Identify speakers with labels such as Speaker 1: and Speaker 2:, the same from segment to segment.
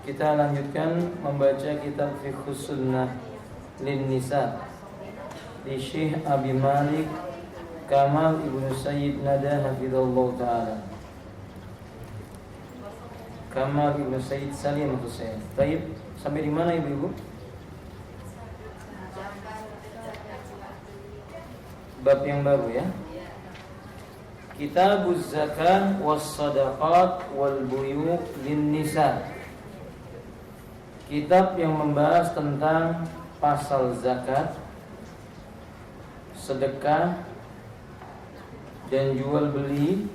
Speaker 1: Kita lanjutkan membaca kitab Fiqhus Sunnah lin Nisa di Syekh Abi Malik Kamal Ibnu Sayyid Nada hafizallahu taala. Kamal Ibnu Sayyid Salim maksud saya. Baik, sampai di mana Ibu-ibu? Bab yang baru ya. Kitabuz Zakah was Shadaqat wal Buyu' lin Nisa. Kitab yang membahas tentang pasal zakat, sedekah, dan jual beli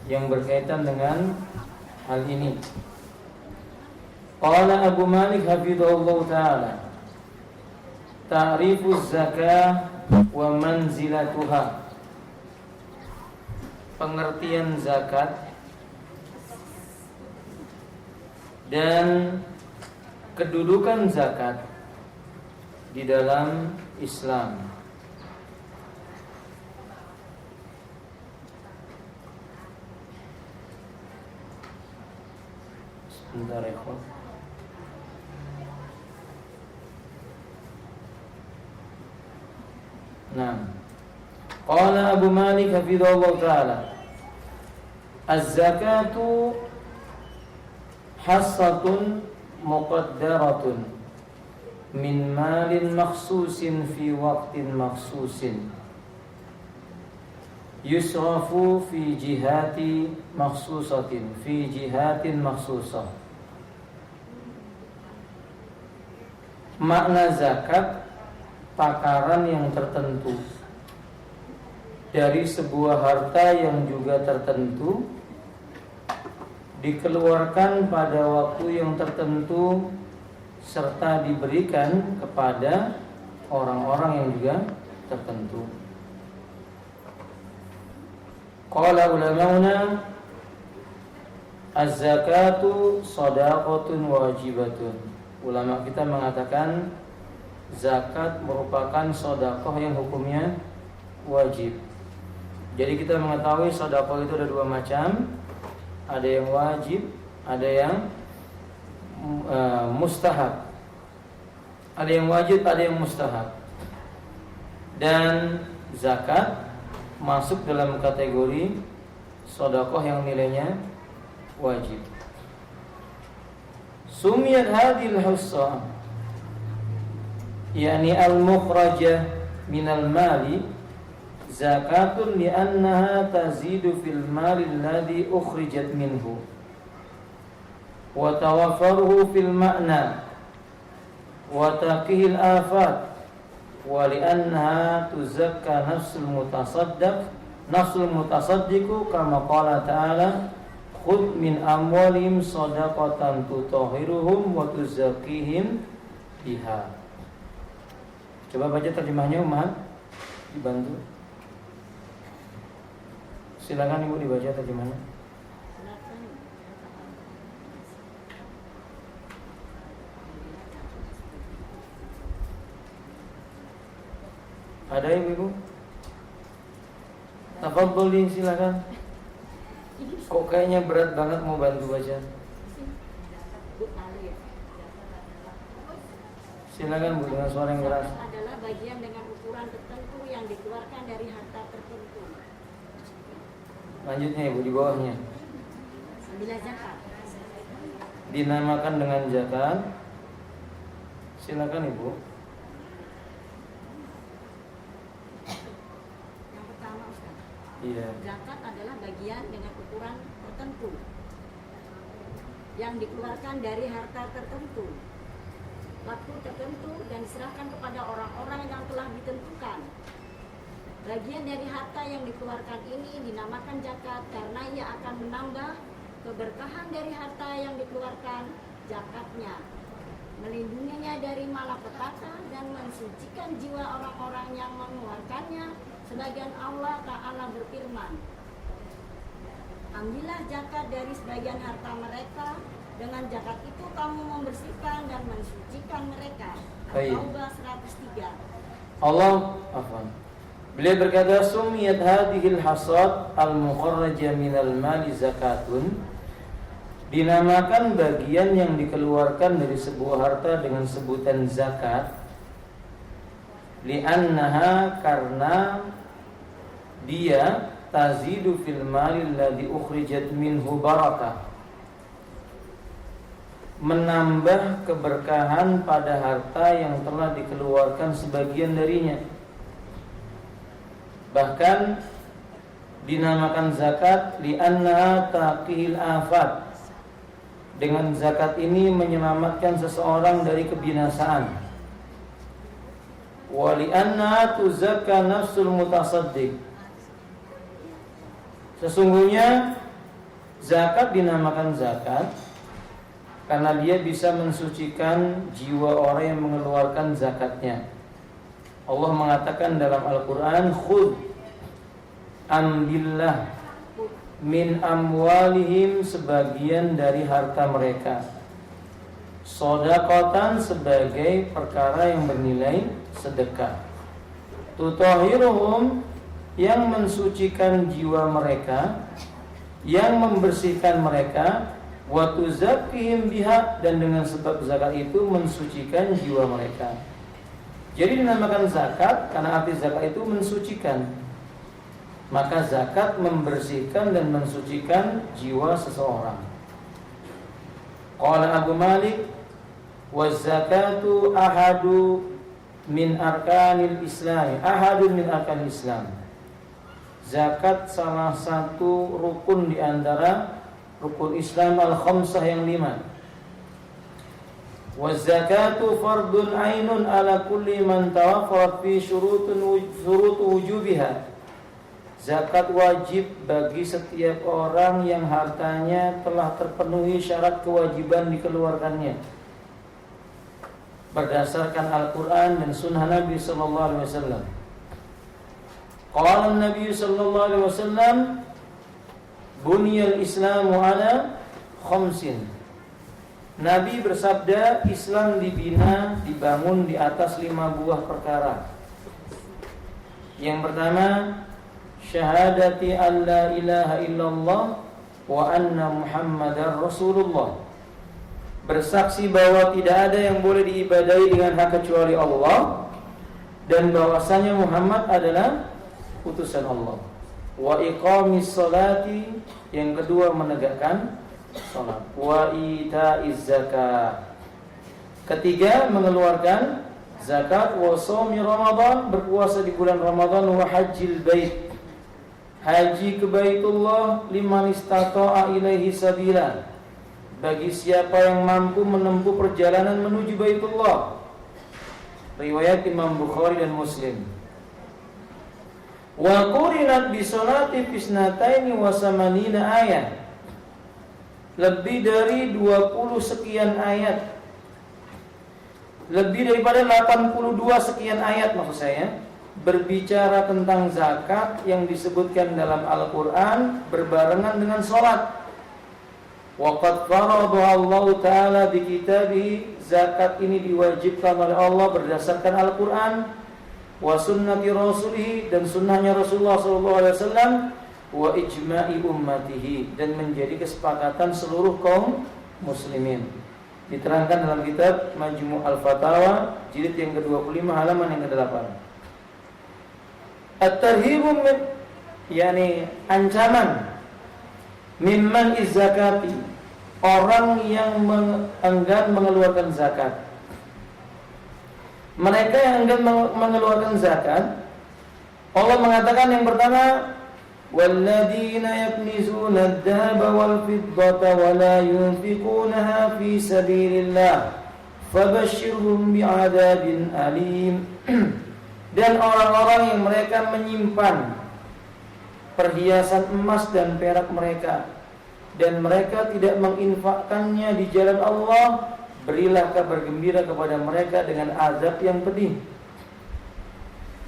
Speaker 1: yang berkaitan dengan hal ini. Qala Abu Malik hafizahullah ta'ala, ta'rifuz zakah wa manzilatuha. Pengertian zakat dan kedudukan zakat di dalam Islam. Sebentar ya, nah, qala Abu Malik hafizahullah ta'ala, az-zakatu hassatun muqaddaratun min malin makhsusin fi waqtin makhsusin yusrafu fi jihatin makhsusah. Makna zakat takaran yang tertentu dari sebuah harta yang juga tertentu, dikeluarkan pada waktu yang tertentu serta diberikan kepada orang-orang yang juga tertentu. Qala ulama'una az-zakatu shadaqatun wajibatun. Ulama kita mengatakan zakat merupakan sedekah yang hukumnya wajib. Jadi kita mengetahui sedekah itu ada dua macam. Ada yang wajib, ada yang mustahab. Ada yang wajib, ada yang mustahab. Dan zakat masuk dalam kategori sedekah yang nilainya wajib. Sumiyat hadhil hussa, yakni al-mukhrajah minal mali zakatun li'annaha tazidu fil mali alladhi ukhrijat minhu wa tawaffaruhu fil ma'na wa taqihil afat wa li'annaha tuzakka nafsul mutasaddiqu kama qala ta'ala khudh min amwalihim shadaqatan tutahhiruhum wa tuzakkihim biha. Coba baca terjemahnya Umat, dibantu. Silakan Ibu dibaca terjemahnya. Ada Ibu? Tafadhol, silakan. Kok kayaknya berat banget mau bantu baca. Silakan Bu dengan suara yang keras.
Speaker 2: Adalah bagian dengan ukuran tertentu yang dikeluarkan dari harta tertentu.
Speaker 1: Lanjutnya Ibu di bawahnya.
Speaker 2: Bila zakat
Speaker 1: Dinamakan dengan zakat. Silakan Ibu.
Speaker 2: yang pertama Ustaz.
Speaker 1: Iya.
Speaker 2: Zakat adalah bagian dengan ukuran tertentu yang dikeluarkan dari harta tertentu, waktu tertentu, dan diserahkan kepada orang-orang yang telah ditentukan. Bagian dari harta yang dikeluarkan ini dinamakan zakat karena ia akan menambah keberkahan dari harta yang dikeluarkan zakatnya, melindunginya dari malapetaka dan mensucikan jiwa orang-orang yang mengeluarkannya. Sebagian Allah Ta'ala berfirman, ambillah zakat dari sebagian harta mereka, dengan zakat itu kamu membersihkan dan mensucikan mereka. At-Taubah 103.
Speaker 1: Beliau berkata, sumiyat hadhil hasad al-mukharrajah minal mali zakatun. dinamakan bagian yang dikeluarkan dari sebuah harta dengan sebutan zakat, li'annaha, karena dia tazidu fil malil ladzi ukhrijat minhu barakah, menambah keberkahan pada harta yang telah dikeluarkan sebagian darinya. Bahkan dinamakan zakat li'annaha taqil afat, dengan zakat ini menyelamatkan seseorang dari kebinasaan. Wa li'annaha tuzakka nafsul mutasaddiq, sesungguhnya zakat dinamakan zakat karena dia bisa mensucikan jiwa orang yang mengeluarkan zakatnya. Allah mengatakan dalam Al-Quran, khudh ambillah min amwalihim, sebagian dari harta mereka, shadaqatan, sebagai perkara yang bernilai sedekah, tutahhiruhum, yang mensucikan jiwa mereka, yang membersihkan mereka, wa tuzakkihim biha, dan dengan sebab zakat itu mensucikan jiwa mereka. Jadi dinamakan zakat karena arti zakat itu mensucikan. Maka zakat membersihkan dan mensucikan jiwa seseorang. Qala Abu Malik, wa zakatu ahadu min arkanil Islam, ahadun min arkanil Islam. Zakat salah satu rukun di antara rukun Islam al-khamsah yang 5. Wa zakatu fardun ainun ala kulli man tawaffarat fi syurut wujubiha. Zakat wajib bagi setiap orang yang hartanya telah terpenuhi syarat kewajiban dikeluarkannya berdasarkan Al-Quran dan Sunnah Nabi Sallallahu Alaihi Wasallam. Qala Nabi Sallallahu Alaihi Wasallam, Buniyal Islamu ala khamsin. Nabi bersabda, Islam dibina, dibangun di atas 5 buah perkara. Yang pertama, syahadati an la ilaha illallah wa anna Muhammadar Rasulullah, bersaksi bahwa tidak ada yang boleh diibadahi dengan hak kecuali Allah, dan bahwasanya Muhammad adalah utusan Allah. Wa iqamis salati, yang kedua menegakkan salat. Wa itaiz zakat, ketiga mengeluarkan zakat. Wa shaumi Ramadan, berpuasa di bulan Ramadan. Wa hajjil bait, haji ke Baitullah, liman istata'a ilaihi sabila, bagi siapa yang mampu menempuh perjalanan menuju Baitullah. Riwayat Imam Bukhari dan Muslim. Wa qurinat bi sholati fisnataini wa samanina ayat, lebih dari 20 sekian ayat, lebih daripada 82 sekian ayat maksud saya, berbicara tentang zakat yang disebutkan dalam Al-Quran berbarengan dengan sholat. Waqad faradaha Allah Ta'ala bi kitabihi, zakat ini diwajibkan oleh Allah berdasarkan Al-Quran, wa sunnati rasulih, dan sunnahnya Rasulullah SAW, wa ijma'i ummatihi, dan menjadi kesepakatan seluruh kaum muslimin. Diterangkan dalam kitab Majmu' al-Fatawa jilid yang ke-25 halaman yang ke-8. At-tarhibu min, yakni ancaman, mimman izzakati, orang yang enggan mengeluarkan zakat. Mereka yang enggan mengeluarkan zakat, Allah mengatakan yang pertama, walladzina yaknizuna adh-dhahaba wal fiddata wa la yunfiqunaha fi sabilillah fabashshirhum bi'adzabin alim. Dan orang-orang yang mereka menyimpan perhiasan emas dan perak mereka, dan mereka tidak menginfakkannya di jalan Allah, berilah kabar gembira kepada mereka dengan azab yang pedih.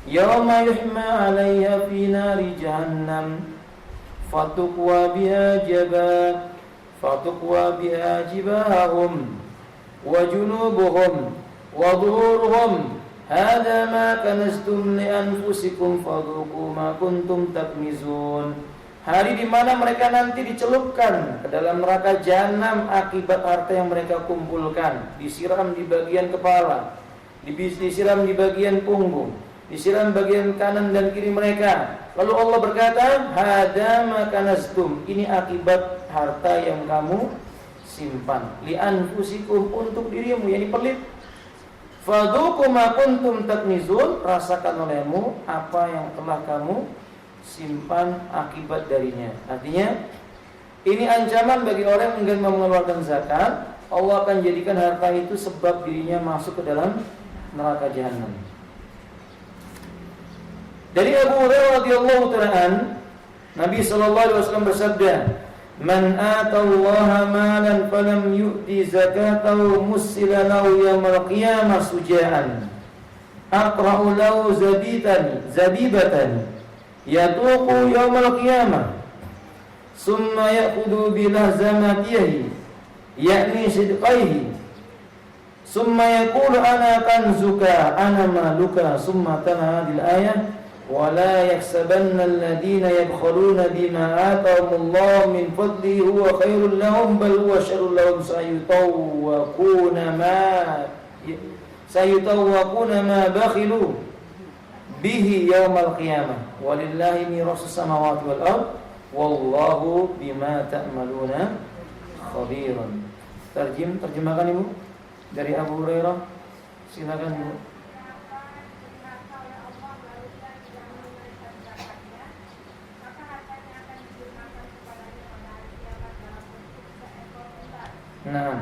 Speaker 1: Yauma yuhma 'alaiha fi nari jahannam fatuqwa biha jibahum wa junubuhum wa dhuhuruhum hadza ma kanastum li anfusikum fadhuqu ma kuntum taknizun. hari di mana mereka nanti dicelupkan ke dalam neraka jahanam akibat harta yang mereka kumpulkan, disiram di bagian kepala, disiram di bagian punggung, disiram bagian kanan dan kiri mereka. Lalu Allah berkata, hada ma kanaztum, ini akibat harta yang kamu simpan, li anfusikum, untuk dirimu, yakni pelit. Fadhuqu ma kuntum taknizun, rasakan olehmu apa yang telah kamu simpan akibat darinya. Artinya ini ancaman bagi orang yang ingin mengeluarkan zakat. Allah akan jadikan harta itu sebab dirinya masuk ke dalam neraka jahanam. Dari Abu Hurairah radhiyallahu ta'ala, Nabi sallallahu alaihi wasallam bersabda, "Man atallaha malan falam yu'ti zakatahu musila lahu yaumal qiyamah sujaan. Aqra'u lahu zabibatan yatuqu yaumal qiyamah. Summa ya'khudhu bilahzamatihi yakni sidqaihi. Summa yaqulu ana kanzuka ana maluka." Summa tala hadhihi al-ayah, ولا يحسبن الذين يبخلون بما آتاهم الله من فضله هو خير لهم بل هو شر لهم سيطوقون ما بخلوا به يوم القيامة ولله ميراث السماوات والأرض والله بما تعملون خبير. Terjemahkan Ibu dari Abu Hurairah. Silakan Ibu. Nah,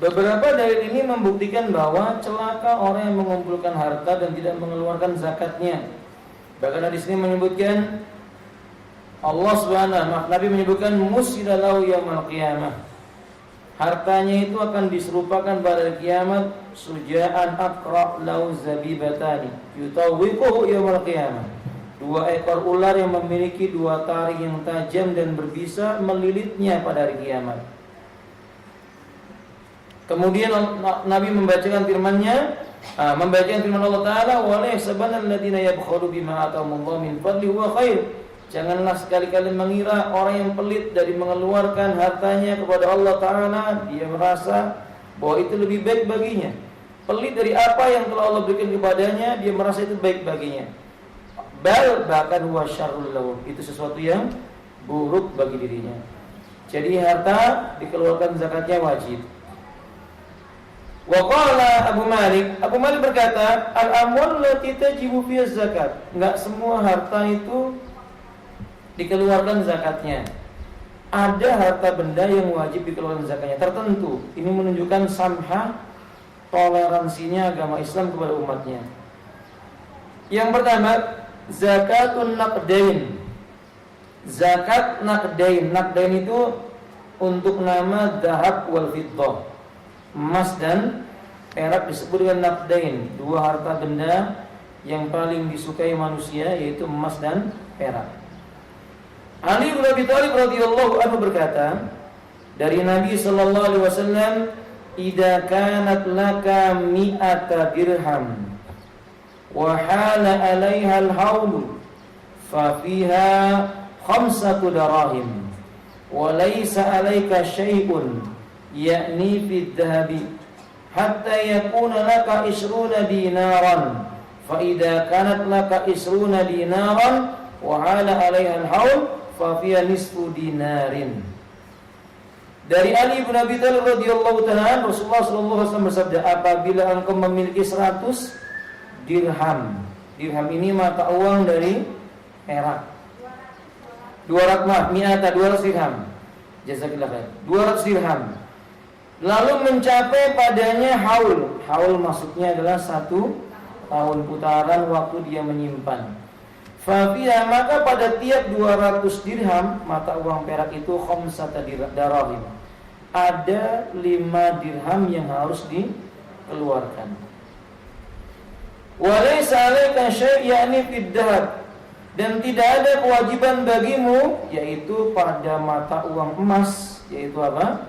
Speaker 1: beberapa dalil ini membuktikan bahwa celaka orang yang mengumpulkan harta dan tidak mengeluarkan zakatnya. Bahkan di sini menyebutkan Nabi menyebutkan musidalahu yaumal qiyamah. Hartanya itu akan diserupakan pada kiamat sujaan aqra lau zabibatani yutawwiquhu yaumal qiyamah. 2 ekor ular yang memiliki 2 taring yang tajam dan berbisa melilitnya pada hari kiamat. Kemudian Nabi membacakan firman-Nya, membacakan firman Allah Taala, "Wa la yahsabanna alladziina yabkhalu bima atahumullahu min fadlihi huwa khair." Janganlah sekali-kali mengira orang yang pelit dari mengeluarkan hartanya kepada Allah Ta'ala, dia merasa bahwa itu lebih baik baginya. Pelit dari apa yang telah Allah berikan kepadanya, dia merasa itu baik baginya. Bahkan huwa syarrul lahu, itu sesuatu yang buruk bagi dirinya. Jadi harta dikeluarkan zakatnya wajib. Wa qala Abu Malik berkata, al-amwal lati tajibu fiha zakat. Enggak semua harta itu dikeluarkan zakatnya. Ada harta benda yang wajib dikeluarkan zakatnya tertentu. Ini menunjukkan samhah, toleransinya agama Islam kepada umatnya. Yang pertama, zakatun naqdain. Zakat naqdain. Naqdain itu untuk nama dahab wal fiddah. Emas dan perak disebut dengan naqdain, 2 harta benda yang paling disukai manusia, yaitu emas dan perak. Ali bin Abi Thalib radhiyallahu anhu berkata dari Nabi sallallahu alaihi wasallam, "Idza kanat laka mi'ata dirham wa hala 'alaiha al-hawl fa fiha 5 darahim wa laysa 'alaika syai'un yakni fi dhahabi hatta yakuna laka 20 dinaran fa idza kanat laka 20 dinaran wa 'ala 'alaiha al-hawl fa fiha nisfu dinarin." Dari Ali bin Abi Thalib radhiyallahu ta'ala, Rasulullah sallallahu alaihi wasallam bersabda, apabila engkau memiliki 100 dirham. Dirham ini mata uang dari perak. 200 dirham. Jazakillah khair. 200 dirham. Lalu mencapai padanya haul. Haul maksudnya adalah 1 tahun putaran waktu dia menyimpan. Fafiha, maka pada tiap 200 dirham mata uang perak itu khamsata darahim. Ada 5 dirham yang harus dikeluarkan. Walaysa 'alaika syai' yani fid dahab. Dan tidak ada kewajiban bagimu yaitu pada mata uang emas, yaitu apa?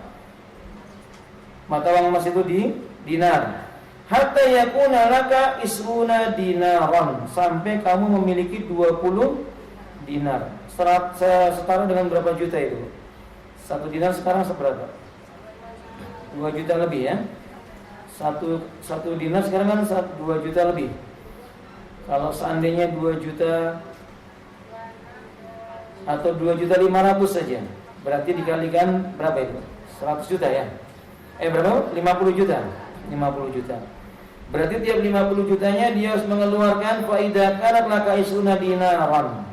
Speaker 1: Mata uang emas itu di dinar. Hatta yakuna laka isruna dinaran, sampai kamu memiliki 20 dinar. Setara dengan berapa juta itu? 1 dinar sekarang seberapa? 2 juta lebih ya. Satu dinar sekarang kan 2 juta lebih. Kalau seandainya 2 juta atau 2.500.000 saja, berarti dikalikan berapa itu? 100 juta ya. Berapa? 50 juta. 50 juta. Berarti tiap 50 jutanya dia harus mengeluarkan faida kanat laka isuna dinaran.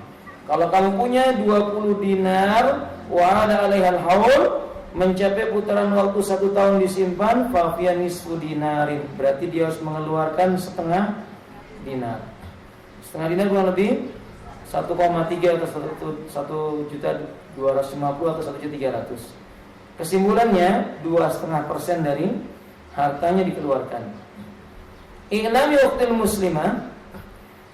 Speaker 1: Kalau kamu punya 20 dinar wa ada 'alaihal haul, mencapai putaran waktu 1 tahun disimpan, fa fiya nisfu dinarin. Berarti dia harus mengeluarkan setengah dinar. Setengah dinar kurang lebih 1,3 atau 1.250.000 atau 1.300.000. Kesimpulannya 2,5% dari hartanya dikeluarkan. I'lami ukhtil muslimah,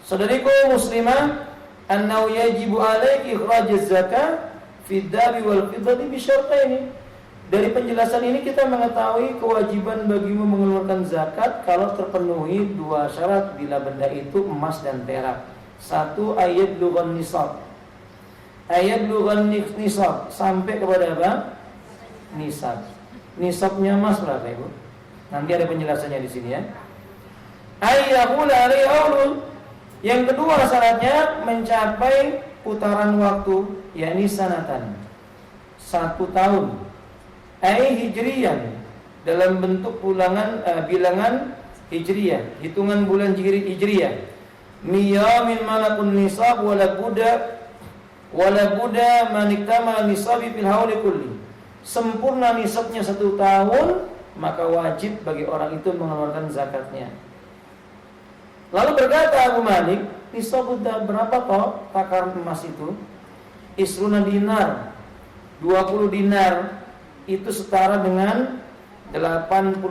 Speaker 1: saudariku muslimah, annahu yajibu 'alaiki ikhrajuz zakah fid dhahabi wal fiddati bi syartaini. Dari penjelasan ini kita mengetahui kewajiban bagimu mengeluarkan zakat kalau terpenuhi 2 syarat bila benda itu emas dan perak. 1, ayat lughan nisab. Ayat lughan nisab sampai kepada apa? Nisab. Nisabnya emas berapa Ibu? Nanti ada penjelasannya di sini ya. Ayyahul alaihi. Yang kedua syaratnya mencapai putaran waktu, yakni sanatan, 1 tahun. Hijriyan, dalam bentuk bilangan hijriyah, hitungan bulan hijriyah. Miyamin malakun nisab wala buddha maniktama nisabi fil hauli kulli. Sempurna nisabnya 1 tahun, maka wajib bagi orang itu mengeluarkan zakatnya. Lalu berkata Abu Malik, nisab berapa toh takaran emas itu? Isruna dinar, 20 dinar itu setara dengan 85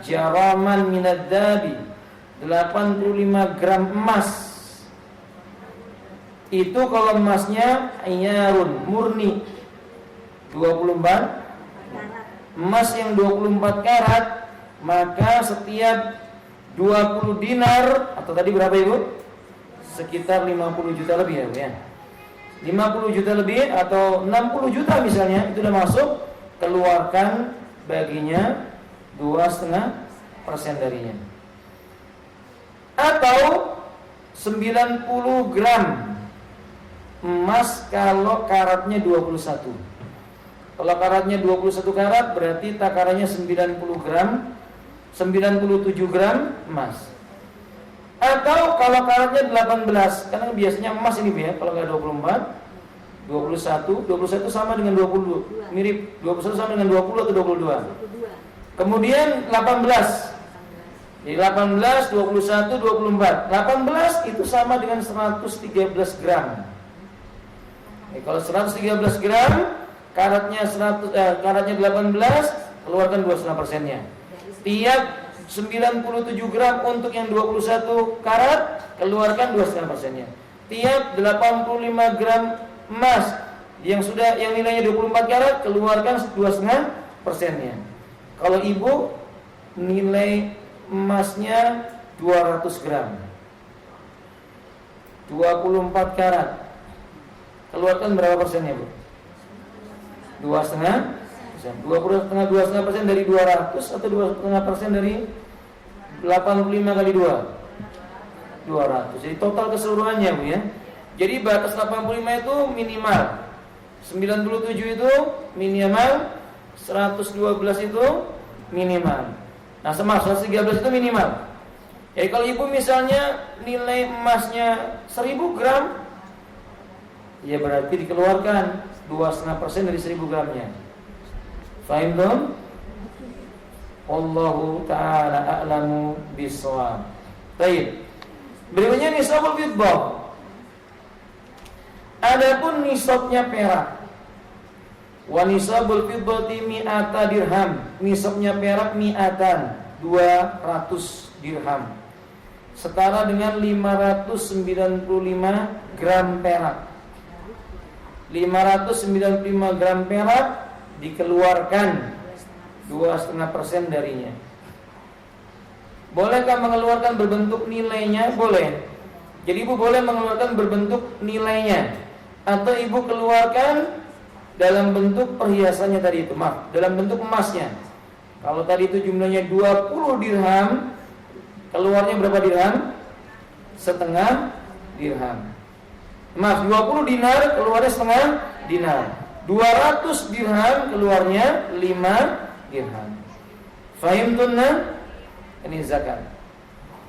Speaker 1: jaraman minad dhabi, 85 gram emas. Itu kalau emasnya ayarun murni 24 emas yang 24 karat, maka setiap 20 dinar atau tadi berapa Ibu? Sekitar 50 juta lebih ya Bu ya. 50 juta lebih atau 60 juta misalnya, itu sudah masuk, keluarkan baginya 2,5% darinya. Atau 90 gram emas kalau karatnya 21. Kalau karatnya 21 karat berarti takarannya 90 gram, 97 gram emas. Atau kalau karatnya 18, karena biasanya emas ini ya, kalau nggak 24, 21 sama dengan 20, mirip 21 sama dengan 20 atau 22. Kemudian 18. Jadi 18, 21, 24. 18 itu sama dengan 113 gram. Kalau 113 gram, karatnya 18, keluarkan 2,5%-nya. Tiap 97 gram untuk yang 21 karat, keluarkan 2,5%-nya. Tiap 85 gram emas yang nilainya 24 karat, keluarkan 2,5%-nya. Kalau ibu nilai emasnya 200 gram, 24 karat, keluarkan berapa persennya Bu? 2,5%. 2,5% dari 200 atau 2,5% dari 85 kali 2? 200. Jadi total keseluruhannya Bu ya. Jadi batas 85 itu minimal, 97 itu minimal, 112 itu minimal. Nah, 113 itu minimal. Ya, kalau ibu misalnya nilai emasnya 1000 gram, ya berarti dikeluarkan 2,5% dari 1000 gramnya. Fahim dong? Allahu ta'ala a'lamu bishawab. Baik. Berikutnya nisabul fiddah. Adapun nisabnya perak. Wa nisabul fiddati mi'ata dirham. Nisabnya perak mi'atan, 200 dirham. Setara dengan 595 gram perak. 595 gram perak dikeluarkan 2,5% darinya. Bolehkah mengeluarkan berbentuk nilainya? Boleh. Jadi ibu boleh mengeluarkan berbentuk nilainya, atau ibu keluarkan dalam bentuk perhiasannya tadi itu, dalam bentuk emasnya. Kalau tadi itu jumlahnya 20 dirham, keluarnya berapa dirham? Setengah dirham. 20 dinar, keluarnya setengah dinar. 200 dirham, keluarnya 5 dirham. Fahim tunna? Ini zakat.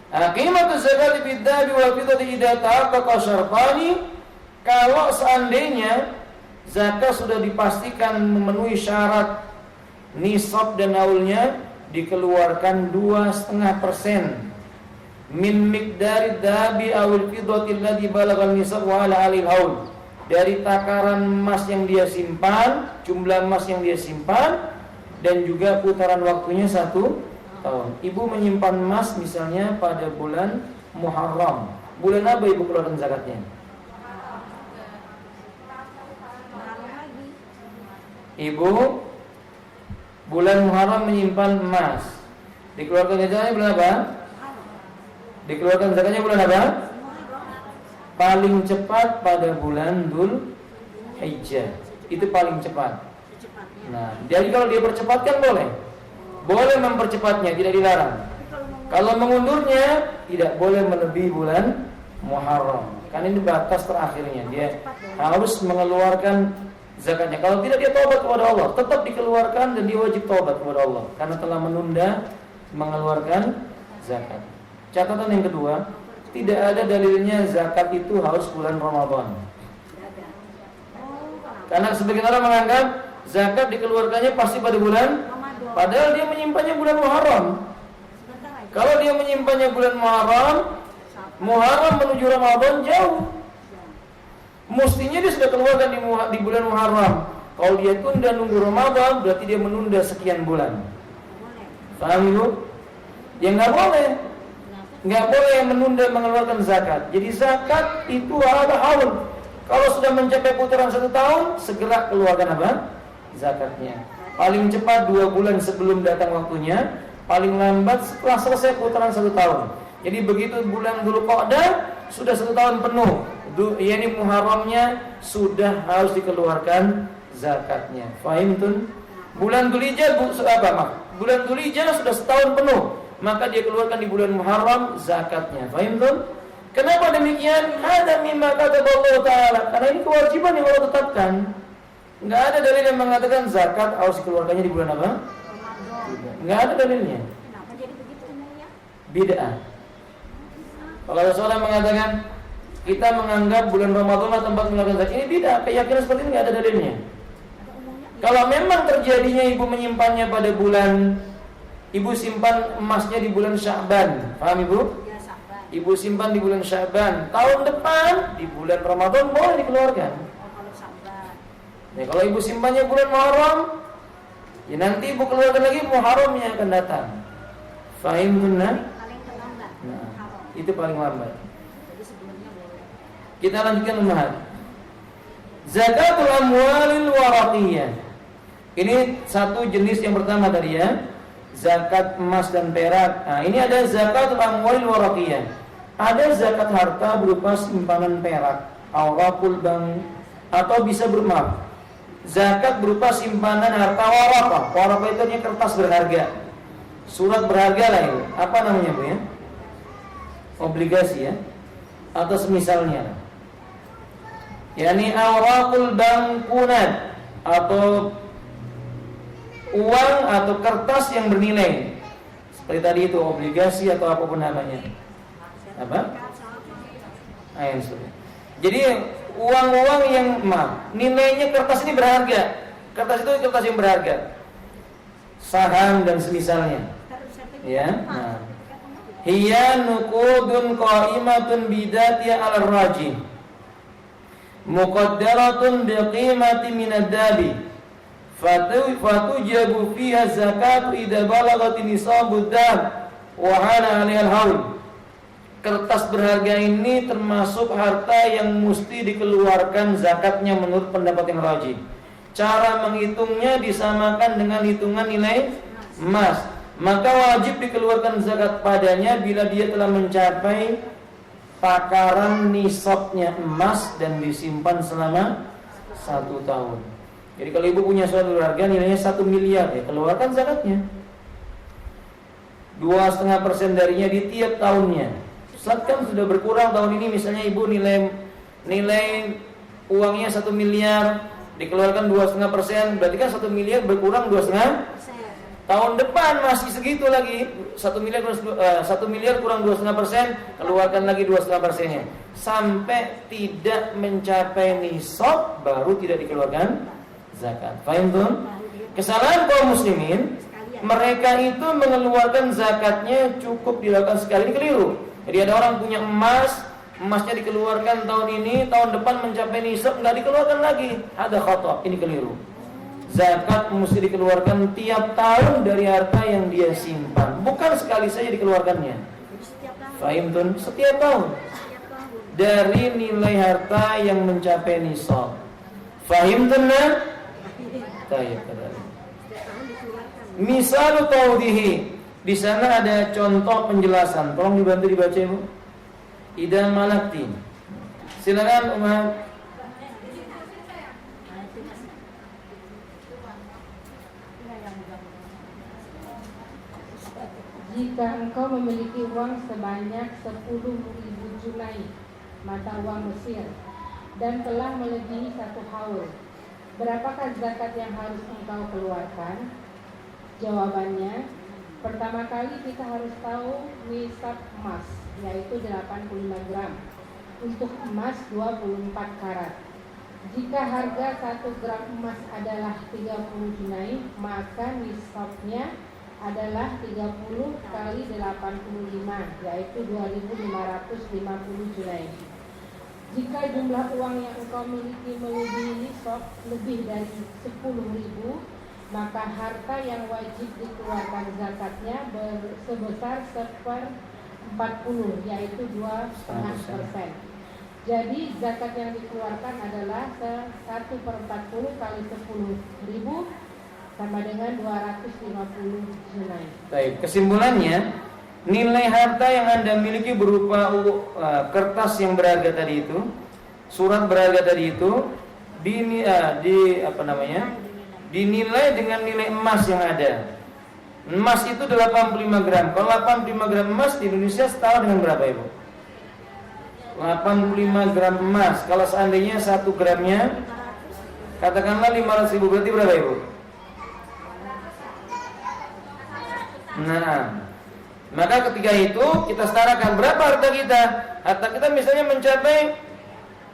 Speaker 1: Qimatu zakat bid-dhahabi wal fiddati idza tahaqqaqa syartani. Kalau seandainya zakat sudah dipastikan memenuhi syarat nisab dan haulnya, dikeluarkan 2,5% min miqdari dhahabi awil fiddati alladhi balagha nisab wa ala alil haul. Dari takaran emas yang dia simpan, jumlah emas yang dia simpan, dan juga putaran waktunya 1 tahun. Ibu menyimpan emas misalnya pada bulan Muharram. Bulan apa ibu keluarkan zakatnya? Ibu bulan Muharram menyimpan emas. Dikeluarkan zakatnya bulan apa? Dikeluarkan zakatnya bulan apa? Paling cepat pada bulan Dzul Hijjah. Itu paling cepat. Nah, jadi kalau dia percepatkan boleh. Boleh mempercepatnya, tidak dilarang. Kalau mengundurnya, tidak boleh melebihi bulan Muharram. Kan ini batas terakhirnya. Dia harus mengeluarkan zakatnya. Kalau tidak, dia taubat kepada Allah. Tetap dikeluarkan dan dia wajib taubat kepada Allah karena telah menunda mengeluarkan zakat. Catatan yang kedua, tidak ada dalilnya zakat itu harus bulan Ramadan. Karena sebagian orang menganggap zakat dikeluarkannya pasti pada bulan, padahal dia menyimpannya bulan Muharram. Kalau dia menyimpannya bulan Muharram menuju Ramadan jauh. Mestinya dia sudah keluarkan di bulan Muharram. Kalau dia tunda nunggu Ramadan, berarti dia menunda sekian bulan. Paham ibu? Ya nggak boleh. Nggak boleh menunda mengeluarkan zakat. Jadi zakat itu ada haul. Kalau sudah mencapai putaran 1 tahun, segera keluarkan apa? Zakatnya. Paling cepat 2 bulan sebelum datang waktunya, paling lambat setelah selesai putaran 1 tahun. Jadi begitu bulan Dzulqa'dah sudah 1 tahun penuh, yakni Muharramnya sudah harus dikeluarkan zakatnya. Fahim tun? Bulan Dzulhijjah bulan Dzulhijjah sudah 1 tahun penuh, maka dia keluarkan di bulan Muharram zakatnya. Fahim tun? Kenapa demikian? Ada mimma kataballahu ta'ala. Karena ini kewajiban yang Allah tetapkan. Enggak ada dalil yang mengatakan zakat harus dikeluarkannya di bulan apa? Enggak ada dalilnya.
Speaker 2: Kenapa jadi begitu ya?
Speaker 1: Bid'ah. Kalau ada seorang mengatakan kita menganggap bulan Ramadan tempat mengeluarkan zakat, ini bid'ah. Keyakinan seperti ini enggak ada dalilnya. Kalau memang terjadinya ibu menyimpannya pada bulan, ibu simpan emasnya di bulan Sya'ban, paham ibu?
Speaker 2: Ya, Sya'ban.
Speaker 1: Ibu simpan di bulan Sya'ban, tahun depan di bulan Ramadan boleh dikeluarkan.
Speaker 2: Kalau Sya'ban.
Speaker 1: Ya, kalau ibu simpannya bulan Muharram, ya nanti ibu keluarkan lagi Muharramnya akan datang. Fahim tunna?
Speaker 2: Paling terlambat.
Speaker 1: Nah, itu paling lambat.
Speaker 2: Jadi sebelumnya boleh.
Speaker 1: Kita lanjutkan ummahat. Zakatul amwalil waraqiyah. Ini satu jenis yang pertama tadi ya. Zakat emas dan perak. Nah, ini ada zakatul amwalil waraqiyah. Ada zakat harta berupa simpanan perak, awraqul bank, atau bisa berupa zakat berupa simpanan harta waraqah. Waraqah itu artinya kertas berharga. Surat berharga lah ini. Apa namanya Bu ya? Obligasi ya. Atau semisalnya. Yani awraqul bankunat atau uang atau kertas yang bernilai. Seperti tadi itu obligasi atau apapun namanya. Apa? Jadi uang-uang yang nilainya kertas ini berharga. Kertas itu kertas yang berharga. Saham dan semisalnya. Ya. Nah. Hiya nuqudun qa'imatun bidatiha 'ala ar-rajih. Muqaddaratun biqimati min ad-dabi. Fatujabu fiha zakat idza balaghat nisabud dab wa hana 'alaiha al-haul. Kertas berharga ini termasuk harta yang mesti dikeluarkan zakatnya menurut pendapat yang rajih. Cara menghitungnya disamakan dengan hitungan nilai emas. Maka wajib dikeluarkan zakat padanya bila dia telah mencapai takaran nisabnya emas dan disimpan selama 1 tahun. Jadi kalau ibu punya suatu harga nilainya 1 miliar, ya keluarkan zakatnya. 2,5% darinya di tiap tahunnya. Saat kan sudah berkurang tahun ini, misalnya ibu nilai uangnya 1 miliar, dikeluarkan 2,5%, berarti kan 1 miliar berkurang 2,5%. Tahun depan masih segitu lagi, 1 miliar kurang 2,5%, keluarkan lagi 2,5%-nya. Sampai tidak mencapai nisab baru tidak dikeluarkan zakat. Paham tuh? Kesalahan kaum muslimin, mereka itu mengeluarkan zakatnya cukup dilakukan sekali, ini keliru. Jadi ada orang punya emasnya dikeluarkan tahun ini, tahun depan mencapai nisab enggak dikeluarkan lagi. Ada khata, ini keliru. Zakat mesti dikeluarkan tiap tahun dari harta yang dia simpan, bukan sekali saja dikeluarkannya. Fahim tuh? Setiap tahun dari nilai harta yang mencapai nisab. Fahim tuh? Misal tawdihi, di sana ada contoh penjelasan. Tolong dibantu dibaca ibu. Idza malakti. Silakan Umar.
Speaker 3: Jika engkau memiliki uang sebanyak 10.000 junai mata uang Mesir dan telah melebihi 1 haul, berapakah zakat yang harus engkau keluarkan? Jawabannya, pertama kali kita harus tahu nisab emas, yaitu 85 gram untuk emas 24 karat. Jika harga 1 gram emas adalah 30 junai, maka nisabnya adalah 30 kali 85, yaitu 2.550 junai. Jika jumlah uang yang engkau miliki melebihi nisab lebih dari 10.000, maka harta yang wajib dikeluarkan zakatnya sebesar 1/40, yaitu 2,5%. Jadi zakat yang dikeluarkan adalah 1/40 kali 10.000 sama dengan 250 junai.
Speaker 1: Baik, kesimpulannya, nilai harta yang Anda miliki berupa kertas yang berharga tadi itu, surat berharga tadi itu dinilai dengan nilai emas yang ada. Emas itu 85 gram. Kalau 85 gram emas di Indonesia setara dengan berapa ibu? 85 gram emas. Kalau seandainya 1 gramnya katakanlah 500.000, berarti berapa ibu? Nah, maka ketika itu kita setarakan berapa harta kita. Harta kita misalnya mencapai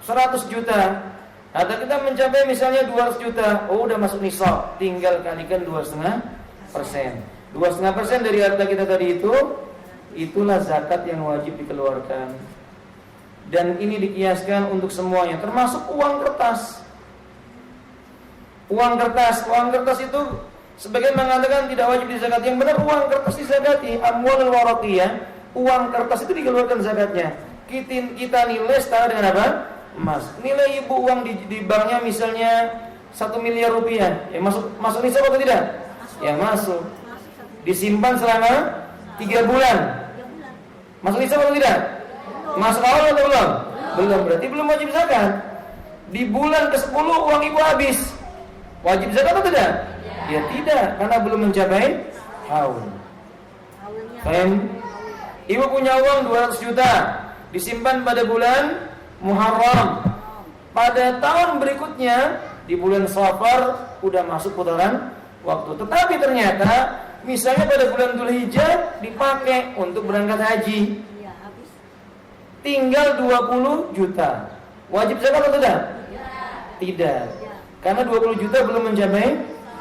Speaker 1: 100 juta. Harta kita mencapai misalnya 200 juta. Oh, udah masuk nisab, tinggal kalikan 2,5%. 2,5% dari harta kita tadi itu, itulah zakat yang wajib dikeluarkan. Dan ini dikiaskan untuk semuanya, termasuk uang kertas. Uang kertas itu sebagian mengatakan tidak wajib dizakati. Yang benar uang kertas dizakati. Amwalul waraqiyah, uang kertas itu dikeluarkan zakatnya. Kita nilai setara dengan apa? Emas. Nilai ibu uang di banknya misalnya 1 miliar rupiah, ya masuk nisab atau tidak? Ya masuk. Disimpan selama 3 bulan. Masuk nisab atau tidak? Masuk awal atau belum? Belum, berarti belum wajib zakat. Di bulan ke-10 uang ibu habis. Wajib zakat atau tidak? Ya tidak, karena belum mencapai haul. Ibu punya uang 200 juta, disimpan pada bulan Muharram. Pada tahun berikutnya di bulan Safar udah masuk putaran waktu. Tetapi ternyata misalnya pada bulan Dzulhijjah dipakai untuk berangkat haji,
Speaker 2: Iya, habis.
Speaker 1: tinggal 20 juta. Wajib zakat atau tidak? Tidak. Karena 20 juta belum mencapai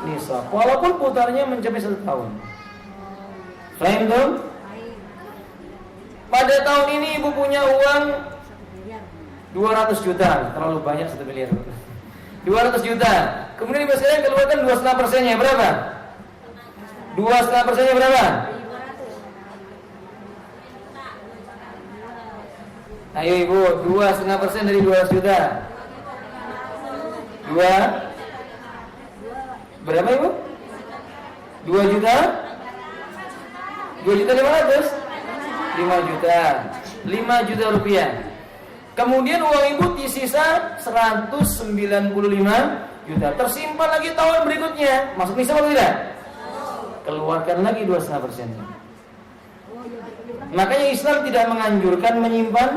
Speaker 1: nisab. Walaupun putarnya mencapai 1 tahun. Faham dong?
Speaker 2: Baik.
Speaker 1: Pada tahun ini ibu punya uang
Speaker 2: 1 miliar.
Speaker 1: 200 juta. Terlalu banyak 1 miliar. 200 juta. Kemudian ibu sekalian keluarkan 2,5%-nya berapa? 2,5%-nya berapa?
Speaker 2: 200.
Speaker 1: Ayo ibu, 2,5% dari 200 juta. 2 berapa ibu? 2 juta? 2 juta 500? 5 juta 5 juta rupiah. Kemudian uang ibu sisa 195 juta. Tersimpan lagi tahun berikutnya. Masuk nisab atau tidak? Keluarkan lagi 2,5%-nya. Makanya Islam tidak menganjurkan menyimpan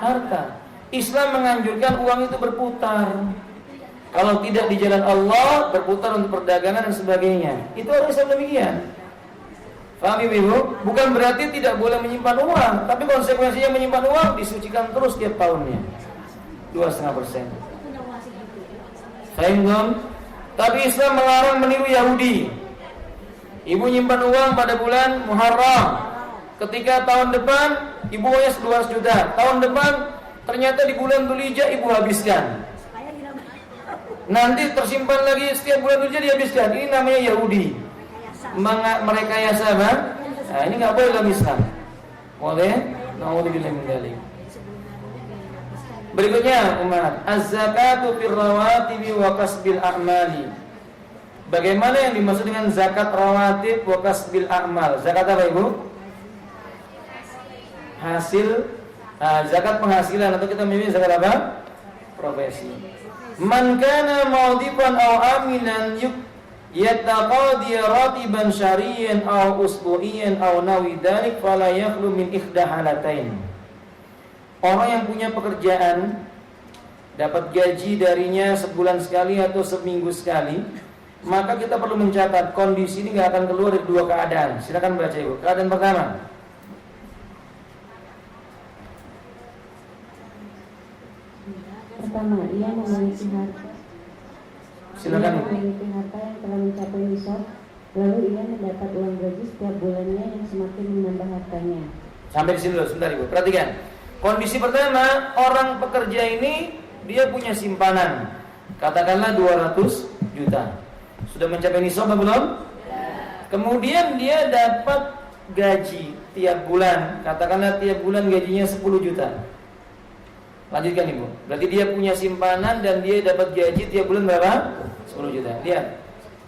Speaker 1: harta. Islam menganjurkan uang itu berputar. Kalau tidak di jalan Allah, berputar untuk perdagangan dan sebagainya. Itu harus demikian. Paham ibu? Bukan berarti tidak boleh menyimpan uang, tapi konsekuensinya menyimpan uang disucikan terus tiap tahunnya. 2,5%. Paham dong? Tapi Islam melarang meniru Yahudi. Ibu nyimpan uang pada bulan Muharram. Ketika tahun depan ibu punya 200 juta. Tahun depan ternyata di bulan Dzulhijjah ibu habiskan. Nanti tersimpan lagi setiap bulan Dzulhijjah dihabiskan. Ini namanya Yahudi. Merekayasa apa? Nah, ini nggak boleh dalam Islam. Boleh? Nauzubillah min dzalik. Berikutnya umat, az-zakatu fir rawatibi wa kasbil a'mali. Bagaimana yang dimaksud dengan zakat rawatib wa kasbil a'mal? Zakat apa ibu? Hasil zakat penghasilan, atau kita menyebut zakat apa? Profesi. Man kana mawdifan aw amilan yattaqadi ratiban syariyan aw usbu'iyan aw nawi dzalik fala yakhlu min ikhda halatain. Orang yang punya pekerjaan dapat gaji darinya sebulan sekali atau seminggu sekali, maka kita perlu mencatat kondisi ini nggak akan keluar dari 2 keadaan. Silakan baca ibu. Keadaan pertama,
Speaker 3: ia memiliki harta.
Speaker 1: silakan
Speaker 3: Ia
Speaker 1: ibu.
Speaker 3: memiliki harta yang telah mencapai nisab, lalu ia mendapat uang gaji setiap bulannya yang semakin menambah hartanya.
Speaker 1: Sampai di sini dulu, sebentar ibu. Perhatikan. Kondisi pertama, orang pekerja ini dia punya simpanan, katakanlah 200 juta. Sudah mencapai nisab atau belum? Kemudian dia dapat gaji tiap bulan, katakanlah tiap bulan gajinya 10 juta. Lanjutkan ibu. Berarti dia punya simpanan dan dia dapat gaji tiap bulan berapa? 10 juta. Lihat.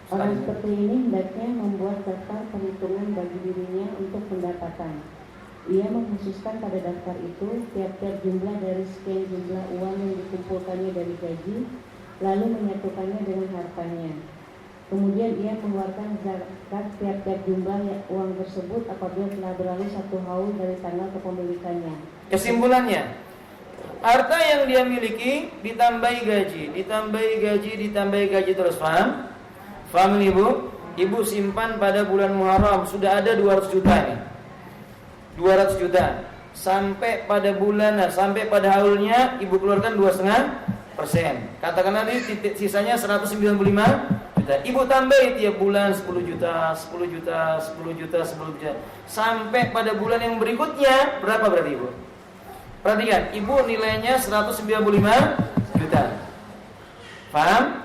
Speaker 3: Orang seperti ini hendaknya membuat daftar perhitungan bagi dirinya untuk pendapatan. Ia mengkhususkan pada daftar itu tiap-tiap jumlah dari sekian jumlah uang yang dikumpulkannya dari gaji, lalu menyatukannya dengan hartanya. Kemudian ia mengeluarkan zakat tiap-tiap jumlah uang tersebut apabila telah berlalu 1 haul dari tanggal kepemilikannya.
Speaker 1: Kesimpulannya, harta yang dia miliki ditambahi gaji terus. Paham? Paham ibu? Ibu simpan pada bulan Muharram sudah ada 200 juta nih. 200 juta. Sampai pada haulnya ibu keluarkan 2,5%. Katakanlah ini sisanya 195 juta. Ibu tambahi tiap bulan 10 juta. Sampai pada bulan yang berikutnya berapa berarti ibu? Perhatikan, ibu nilainya 195 juta. Paham?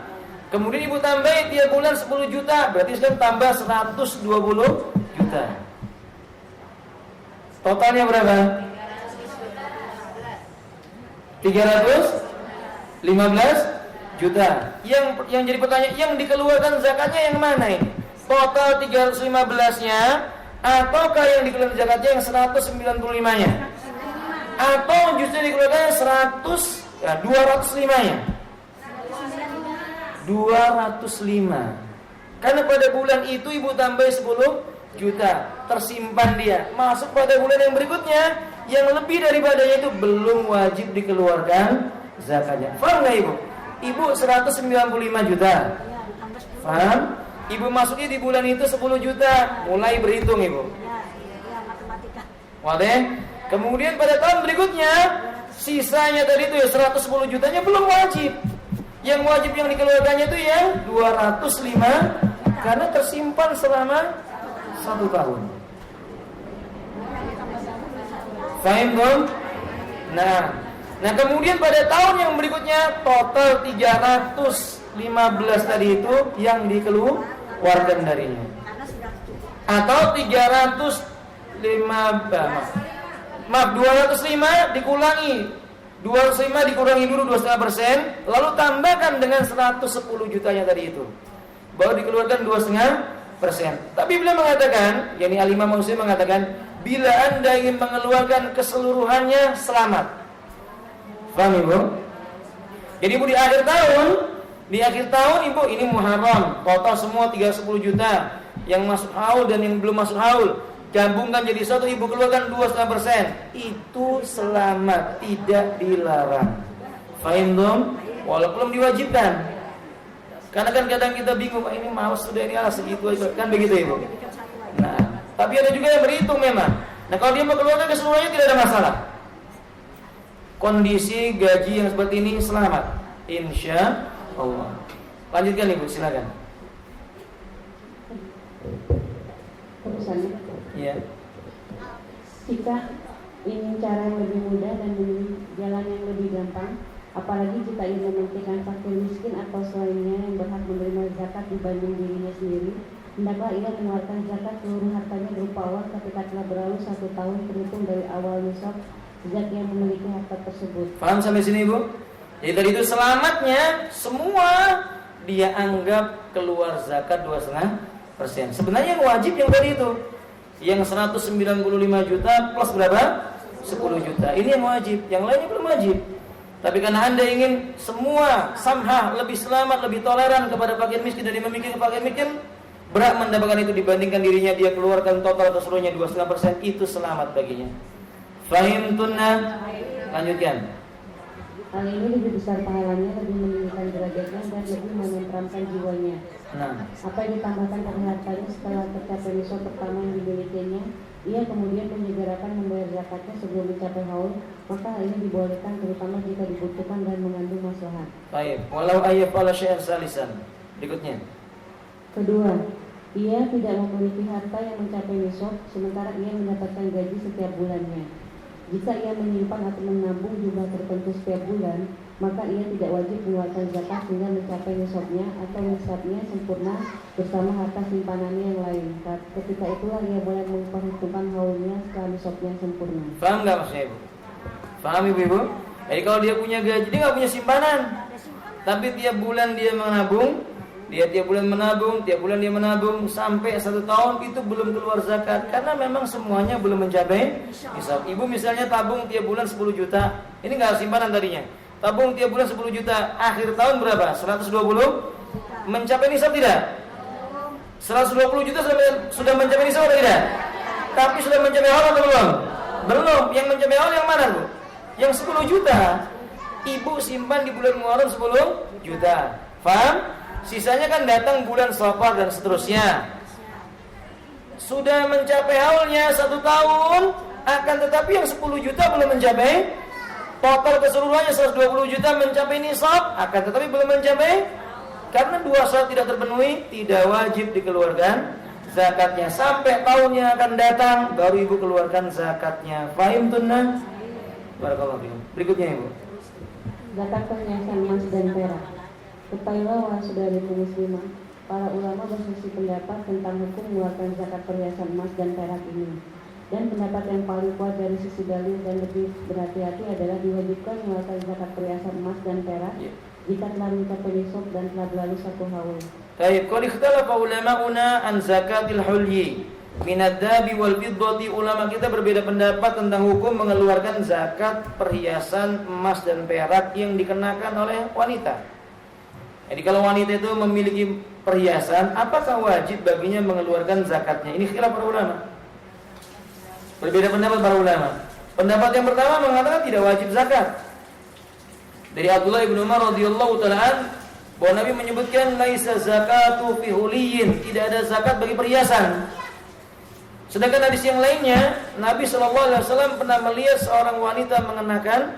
Speaker 1: Kemudian ibu tambahi tiap bulan 10 juta, berarti sekarang tambah 120 juta. Totalnya berapa? 315 juta. Yang jadi pertanyaan, yang dikeluarkan zakatnya yang mana ini? Total 315-nya ataukah yang dikeluarkan zakatnya yang 195-nya? Atau justru dikeluarkan 205-nya? 205. Karena pada bulan itu ibu tambah 10 juta, tersimpan dia. Masuk pada bulan yang berikutnya, yang lebih daripadanya itu belum wajib dikeluarkan zakatnya. Paham nggak ibu? Ibu 195 juta. Paham? Ibu masuki di bulan itu 10 juta, mulai berhitung Ibu.
Speaker 2: Ya, matematika.
Speaker 1: Wadah. Kemudian pada tahun berikutnya sisanya tadi itu ya 110 jutanya belum wajib. Yang wajib yang dikeluarkannya itu yang 205 karena tersimpan selama 1 tahun. Fahim dong? Nah kemudian pada tahun yang berikutnya total 315 tadi itu yang dikeluarkan darinya. Atau 205 dikurangi dulu 2,5%, lalu tambahkan dengan 110 jutanya tadi itu, baru dikeluarkan 2,5%. Tapi beliau mengatakan, yakni Al-Imam Muslim mengatakan, bila Anda ingin mengeluarkan keseluruhannya selamat. Paham Ibu? Jadi Ibu di akhir tahun Ibu ini Muharram, total semua 310 juta yang masuk haul dan yang belum masuk haul, gabungkan jadi satu, Ibu keluarkan 2,5%. Itu selamat, tidak dilarang. Fahim dong? Walaupun belum diwajibkan. Karena kan kadang kita bingung, ini malas sudah ini segitu aja. Kan begitu Ibu. Nah, tapi ada juga yang berhitung memang. Nah, kalau dia mau keluarkan keseluruhannya tidak ada masalah. Kondisi gaji yang seperti ini selamat, insya Allah. Lanjutkan Ibu, silakan.
Speaker 3: Terusannya.
Speaker 1: Iya.
Speaker 3: Jika ingin cara yang lebih mudah dan jalan yang lebih gampang, apalagi jika ingin mementingkan fakir miskin atau selainnya yang berhak menerima zakat dibanding dirinya sendiri, hendaklah ia mengeluarkan zakat seluruh hartanya berupa uang ketika telah berlalu 1 tahun terhitung dari awal nisab sejak ia memiliki harta tersebut.
Speaker 1: Paham sampai sini Ibu? Jadi tadi itu selamatnya semua dia anggap keluar zakat 2,5%. Sebenarnya yang wajib yang tadi itu, yang 195 juta plus berapa? 10 juta. Ini yang wajib, yang lainnya belum wajib. Tapi karena Anda ingin semua samhah, lebih selamat, lebih toleran kepada fakir miskin dari memikirkan fakir miskin, berat mendapatkan itu dibandingkan dirinya dia keluarkan total keseluruhannya 2,5%, itu selamat baginya. Fahim tunna? Lanjutkan.
Speaker 3: Hal ini lebih besar pahalanya, lebih meninggikan derajatnya dan lebih menenteramkan jiwanya.
Speaker 1: Nah,
Speaker 3: Apa yang ditambahkan pada hartanya setelah tercapai nisab pertama yang dimilikinya, ia kemudian menyegerakan membayar zakatnya sebelum mencapai haul, maka hal ini dibolehkan terutama jika dibutuhkan dan mengandung maslahat.
Speaker 1: baik. Walau ayyafala syai'an salisan. Berikutnya.
Speaker 3: Kedua, ia tidak memiliki harta yang mencapai nisab, sementara ia mendapatkan gaji setiap bulannya. Jika ia menyimpan atau menabung jumlah tertentu setiap bulan, maka ia tidak wajib mengeluarkan zakat hingga mencapai nisabnya atau nisabnya sempurna bersama harta simpanannya yang lain. Ketika itulah ia boleh memperhitungkan haulnya setelah nisabnya sempurna.
Speaker 1: Paham nggak maksudnya Ibu? Paham Ibu? Jadi kalau dia punya gaji, dia nggak punya simpanan, tapi tiap bulan dia menabung. Tiap bulan dia menabung sampai 1 tahun itu belum keluar zakat karena memang semuanya belum mencapai nisab. Ibu misalnya tabung tiap bulan 10 juta, ini nggak simpanan tadinya. Tabung tiap bulan 10 juta, akhir tahun berapa? 120? Mencapai nisab tidak? 120 juta sudah mencapai nisab atau tidak? Tapi sudah mencapai haul atau belum? Belum. Yang mencapai haul yang mana Bu? Yang 10 juta. Ibu simpan di bulan Muharram 10 juta. Paham? Sisanya kan datang bulan Safar dan seterusnya. Sudah mencapai haulnya 1 tahun, akan tetapi yang 10 juta belum mencapai. Total keseluruhannya 120 juta mencapai nisab, akan tetapi belum mencapai. Karena 2 syarat tidak terpenuhi, tidak wajib dikeluarkan zakatnya. Sampai tahun yang akan datang baru Ibu keluarkan zakatnya. Fahim tunna? Barakallahu fiikum. Berikutnya Ibu.
Speaker 3: Zakat perhiasan emas dan perak. Ketahuilah wahai saudariku muslimah, para ulama berselisih pendapat tentang hukum mengeluarkan zakat perhiasan emas dan perak ini. Dan pendapat yang paling kuat dari sisi dalil dan lebih berhati-hati adalah diwajibkan mengeluarkan zakat perhiasan emas dan perak jika telah mencapai nisab dan telah berlalu 1 haul.
Speaker 1: Baik, qad ikhtalafa ulama'una an zakatil hulyi minad dhahabi wal fiddati. Ulama kita berbeda pendapat tentang hukum mengeluarkan zakat perhiasan emas dan perak yang dikenakan oleh wanita. Jadi kalau wanita itu memiliki perhiasan, apakah wajib baginya mengeluarkan zakatnya? Ini khilaf para ulama. Berbeda pendapat para ulama. Pendapat yang pertama mengatakan tidak wajib zakat. Dari Abdullah bin Umar radhiyallahu taala, bahwa Nabi menyebutkan laisa zakatu fi huliyin, tidak ada zakat bagi perhiasan. Sedangkan hadis yang lainnya, Nabi SAW pernah melihat seorang wanita mengenakan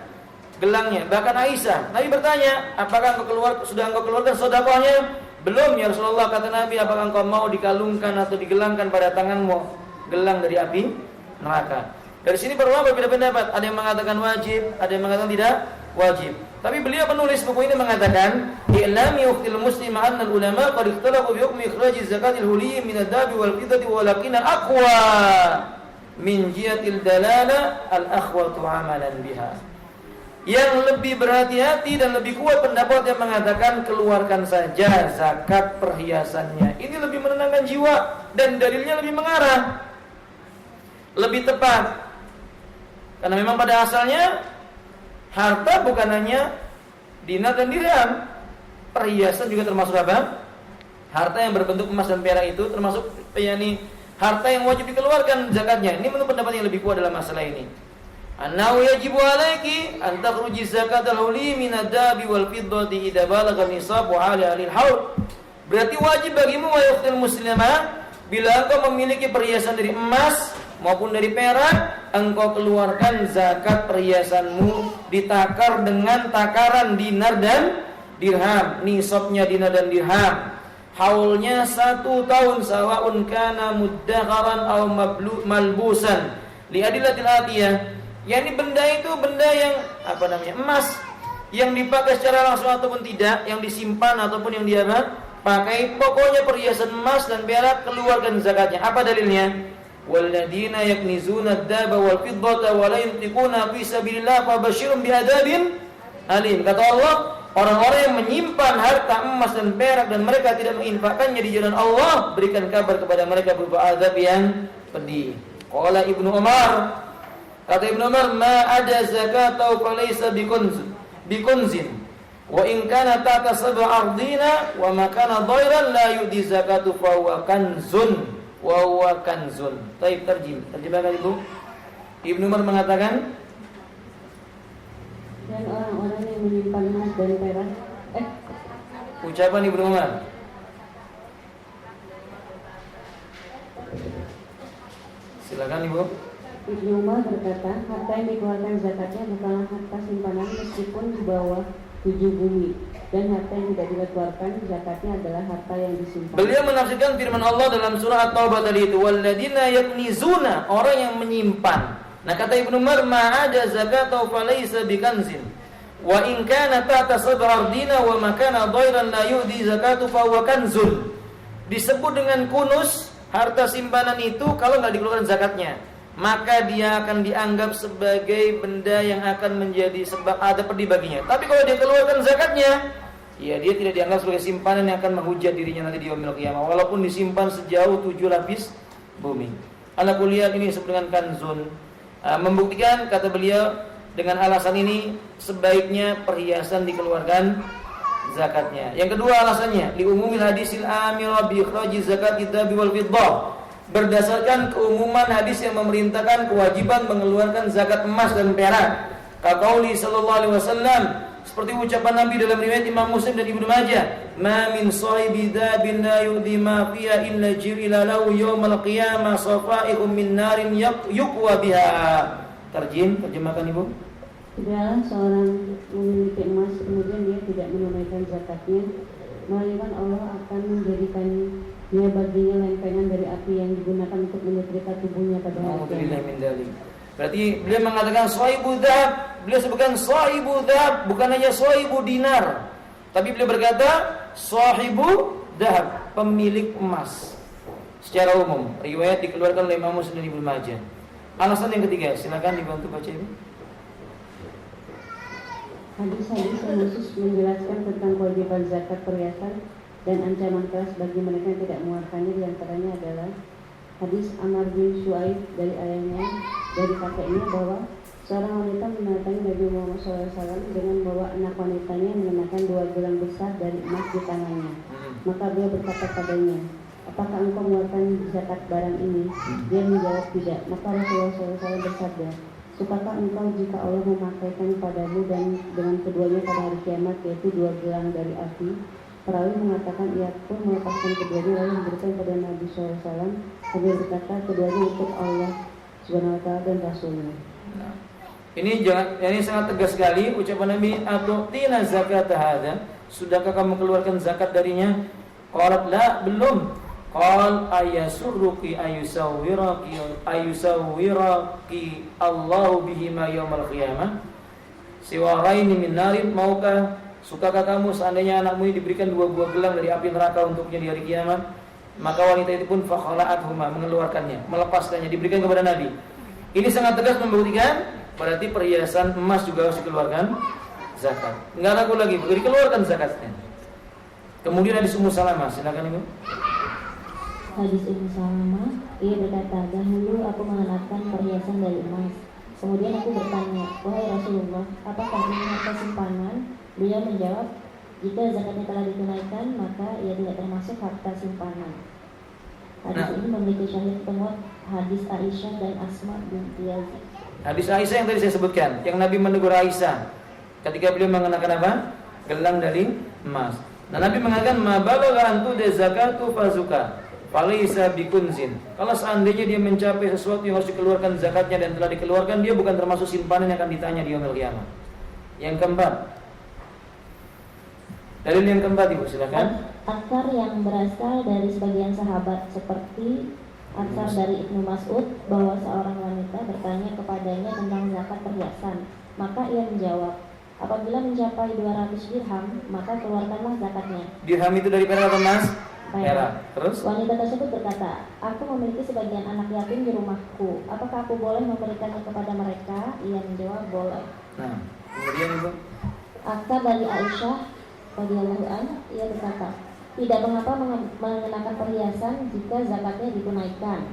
Speaker 1: gelangnya, bahkan Aisyah. Nabi bertanya, apakah sudah engkau keluarkan sedekahnya? Belum ya Rasulullah, kata Nabi, apakah engkau mau dikalungkan atau digelangkan pada tanganmu gelang dari api neraka? Dari sini para ulama berbeda pendapat, ada yang mengatakan wajib, ada yang mengatakan tidak wajib. Tapi beliau penulis buku ini mengatakan, "I'lami ukhtil muslim anna al-ulama qad ikhtalafu bi hukmi ikhraj zakatil huliyyi min ad-dhahabi wal fiddati walakin aqwa min jihatil dalala al-akhwatu 'amalan biha." Yang lebih berhati-hati dan lebih kuat pendapat yang mengatakan keluarkan saja zakat perhiasannya. Ini lebih menenangkan jiwa dan dalilnya lebih mengarah, lebih tepat. Karena memang pada asalnya harta bukan hanya dinar dan dirham, perhiasan juga termasuk apa? Harta yang berbentuk emas dan perak itu termasuk harta yang wajib dikeluarkan zakatnya. Ini menurut pendapat yang lebih kuat dalam masalah ini. Annahu yajibu alaiki an takhruji zakatal huli min ad-dahabi wal fiddati idza balagha nisab wa 'ala al-haul. Berarti wajib bagimu wahai ukhtul muslimah, bila engkau memiliki perhiasan dari emas maupun dari perak, engkau keluarkan zakat perhiasanmu ditakar dengan takaran dinar dan dirham. Nisabnya dinar dan dirham. Haulnya 1 tahun, sawaun kana muddakharan aw malbusan. Liadillatil atiyah. Yani benda itu benda yang emas yang dipakai secara langsung ataupun tidak, yang disimpan ataupun yang pakai. Pokoknya perhiasan emas dan perak keluarkan zakatnya. Apa dalilnya? Walladzina yaknizuna ad-daba wal fiddata wa la yunfiquna fi sabilillah fabashshirhum bi'adzabin alim. Kata Allah, orang-orang yang menyimpan harta emas dan perak dan mereka tidak menginfakkannya di jalan Allah, berikan kabar kepada mereka berupa azab yang pedih. Qala Ibnu Umar, kata Ibnu Umar, ma ada zakata fa laysa bikunzin wa in kana ta'ta sab'a ardina wa ma kana dhairan la yudi zakatu fa huwa kanzun. Wa kanzun. Taib terjemahkan Ibu. Ibnu Umar mengatakan,
Speaker 3: dan orang-orang yang menyimpan emas dan perak.
Speaker 1: Ucapan Ibnu Umar. Silakan Ibu.
Speaker 3: Ibnu Umar berkata, harta yang dikeluarkan zakatnya bukanlah harta simpanan meskipun di bawah 7 bumi, dan harta yang tidak dikeluarkan zakatnya adalah harta yang disimpan.
Speaker 1: Beliau menafsirkan firman Allah dalam surah At-Taubah tadi itu, walladzina yaknizuna, orang yang menyimpan. Nah kata Ibnu Umar, ma ada zakata fa laysa bikanzin wa in kana ta'ta sab'a ardina wa ma kana dhairan la yu'di zakatu fa huwa kanzun. Disebut dengan kunus, harta simpanan itu kalau enggak dikeluarkan zakatnya, maka dia akan dianggap sebagai benda yang akan menjadi sebab ada pedih baginya. Tapi kalau dia keluarkan zakatnya, ya dia tidak dianggap sebagai simpanan yang akan menghujat dirinya nanti di yaumil qiyamah, walaupun disimpan sejauh 7 lapis bumi. Ala kuliah ini disebut dengan kanzun. Membuktikan kata beliau dengan alasan ini sebaiknya perhiasan dikeluarkan zakatnya. Yang kedua alasannya, li umumil hadisil amir bi ikhraji zakatid dhahabi wal fiddah. Berdasarkan keumuman hadis yang memerintahkan kewajiban mengeluarkan zakat emas dan perak. Kaqauli sallallahu alaihi wasallam, seperti ucapan Nabi dalam riwayat Imam Muslim dan Ibnu Majah, "Ma min sahibi dzabin la yudi ma fiha illa jirila lahu yaumal qiyamah safa'ihum min narin yuqwa biha." Terjemahkan Ibu.
Speaker 3: Tidaklah seorang memiliki emas kemudian dia tidak menunaikan zakatnya, melainkan Allah akan menjadikannya baginya lempengan dari api yang digunakan untuk menyetrika tubuhnya pada hari kiamat.
Speaker 1: Berarti beliau mengatakan sahibu dzahab, beliau sebutkan sahibu dzahab, bukan hanya sahibu dinar, tapi beliau berkata sahibu dzahab, pemilik emas. Secara umum, riwayat dikeluarkan oleh Imam Muslim dan Ibnu Majah. Alasan yang ketiga, silakan dibantu baca Ibu.
Speaker 3: Hadis-hadis yang khusus menjelaskan tentang kewajiban zakat perhiasan dan ancaman keras bagi mereka yang tidak mengeluarkannya, diantaranya adalah hadis Amr bin Shu'aib dari ayahnya, dari kakeknya, bahwa seorang wanita mendatangi Nabi Muhammad SAW dengan membawa anak wanitanya yang mengenakan 2 gelang besar dari emas di tangannya. Maka beliau berkata padanya, apakah engkau mengeluarkan zakat barang ini? Dia menjawab tidak. Maka Rasulullah SAW bersabda, sukakah engkau jika Allah memakaikan padamu dan dengan keduanya pada hari kiamat, yaitu 2 gelang dari api? Perawi mengatakan ia pun melepaskan keduanya lalu memberikan kepada Nabi SAW sambil berkata keduanya untuk Allah Subhanahu wa Ta'ala dan Rasulnya.
Speaker 1: Nah, ini sangat tegas sekali ucapan Nabi, atu'tina zakat hadza, sudahkah kamu keluarkan zakat darinya? Qalat la, belum. Qal ayasurruki ayusawwiraki Allahu bihima yaumal qiyamah siwaraini min narin, sukakah kamu seandainya anakmu ini diberikan 2 buah gelang dari api neraka untuknya di hari kiamat? Maka wanita itu pun fakhala'athuma, mengeluarkannya, melepaskannya, diberikan kepada Nabi. Ini sangat tegas membuktikan berarti perhiasan emas juga harus dikeluarkan zakat. Enggak ragu lagi, dikeluarkan zakatnya. Kemudian hadis Ummu Salamah, silakan Ibu.
Speaker 3: Hadis Ummu Salamah, ia berkata, dahulu aku mengenakan perhiasan dari emas. Kemudian aku bertanya, wahai Rasulullah, apakah ini harta simpanan? Beliau menjawab, jika zakatnya telah ditunaikan, maka ia tidak termasuk harta simpanan. Hadis ini memiliki syahid penguat hadis Aisyah dan Asma binti Yazid.
Speaker 1: Hadis Aisyah yang tadi saya sebutkan, yang Nabi menegur Aisyah ketika beliau mengenakan apa? Gelang dari emas. Nah, Nabi mengatakan, ma balagha antu de zakatu fazuka falaysa bikunzin. Kalau seandainya dia mencapai sesuatu yang harus dikeluarkan zakatnya dan telah dikeluarkan, dia bukan termasuk simpanan yang akan ditanya di yaumil qiyamah. Yang keempat, dalil yang keempat Ibu, silakan.
Speaker 3: Atsar yang berasal dari sebagian sahabat seperti atsar dari Ibnu Mas'ud bahwa seorang wanita bertanya kepadanya tentang zakat perhiasan. Maka ia menjawab, apabila mencapai 200 dirham, maka keluarkanlah zakatnya.
Speaker 1: Dirham itu dari perak atau emas? Perak. Terus?
Speaker 3: Wanita tersebut berkata, aku memiliki sebagian anak yatim di rumahku. Apakah aku boleh memberikannya kepada mereka? Ia menjawab, boleh.
Speaker 1: Nah, kemudian Ibu.
Speaker 3: Atsar dari Aisyah radhiyallahu anha, ia berkata, tidak mengapa mengenakan perhiasan jika zakatnya ditunaikan.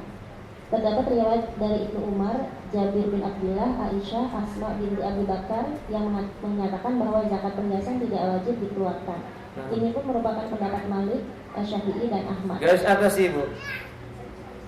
Speaker 3: Terdapat riwayat dari Ibnu Umar, Jabir bin Abdullah, Aisyah, Asma binti Abi Bakar yang menyatakan bahwa zakat perhiasan tidak wajib dikeluarkan. Ini pun merupakan pendapat Malik, Syafi'i dan Ahmad.
Speaker 1: Garis atas Ibu.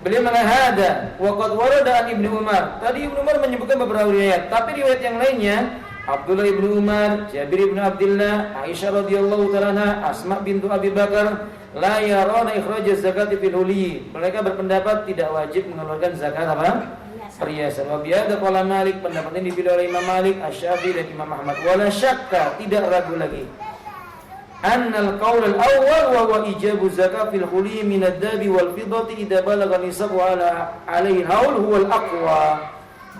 Speaker 1: Beliau mengahada waqad warada an Ibnu Umar. Tadi Ibnu Umar menyebutkan beberapa riwayat, tapi riwayat yang lainnya Abdullah ibnu Umar, Jabir ibnu Abdullah, Aisyah radhiyallahu ta'ala anha, Asma bintu Abi Bakar la yarana ikhraj zakati fil huli. Mereka berpendapat tidak wajib mengeluarkan zakat apa? Perhiasan. Wa bi'ada qala Malik, pendapat ini dipilih oleh Imam Malik, Asy-Syafi'i dan Imam Ahmad. Wala syakka, tidak ragu lagi. Annal qaul al-awwal wa huwa ijabu zakat fil huli min ad-dabi wal fiddati idza balagha nisabu ala alaihi haul huwa al-aqwa.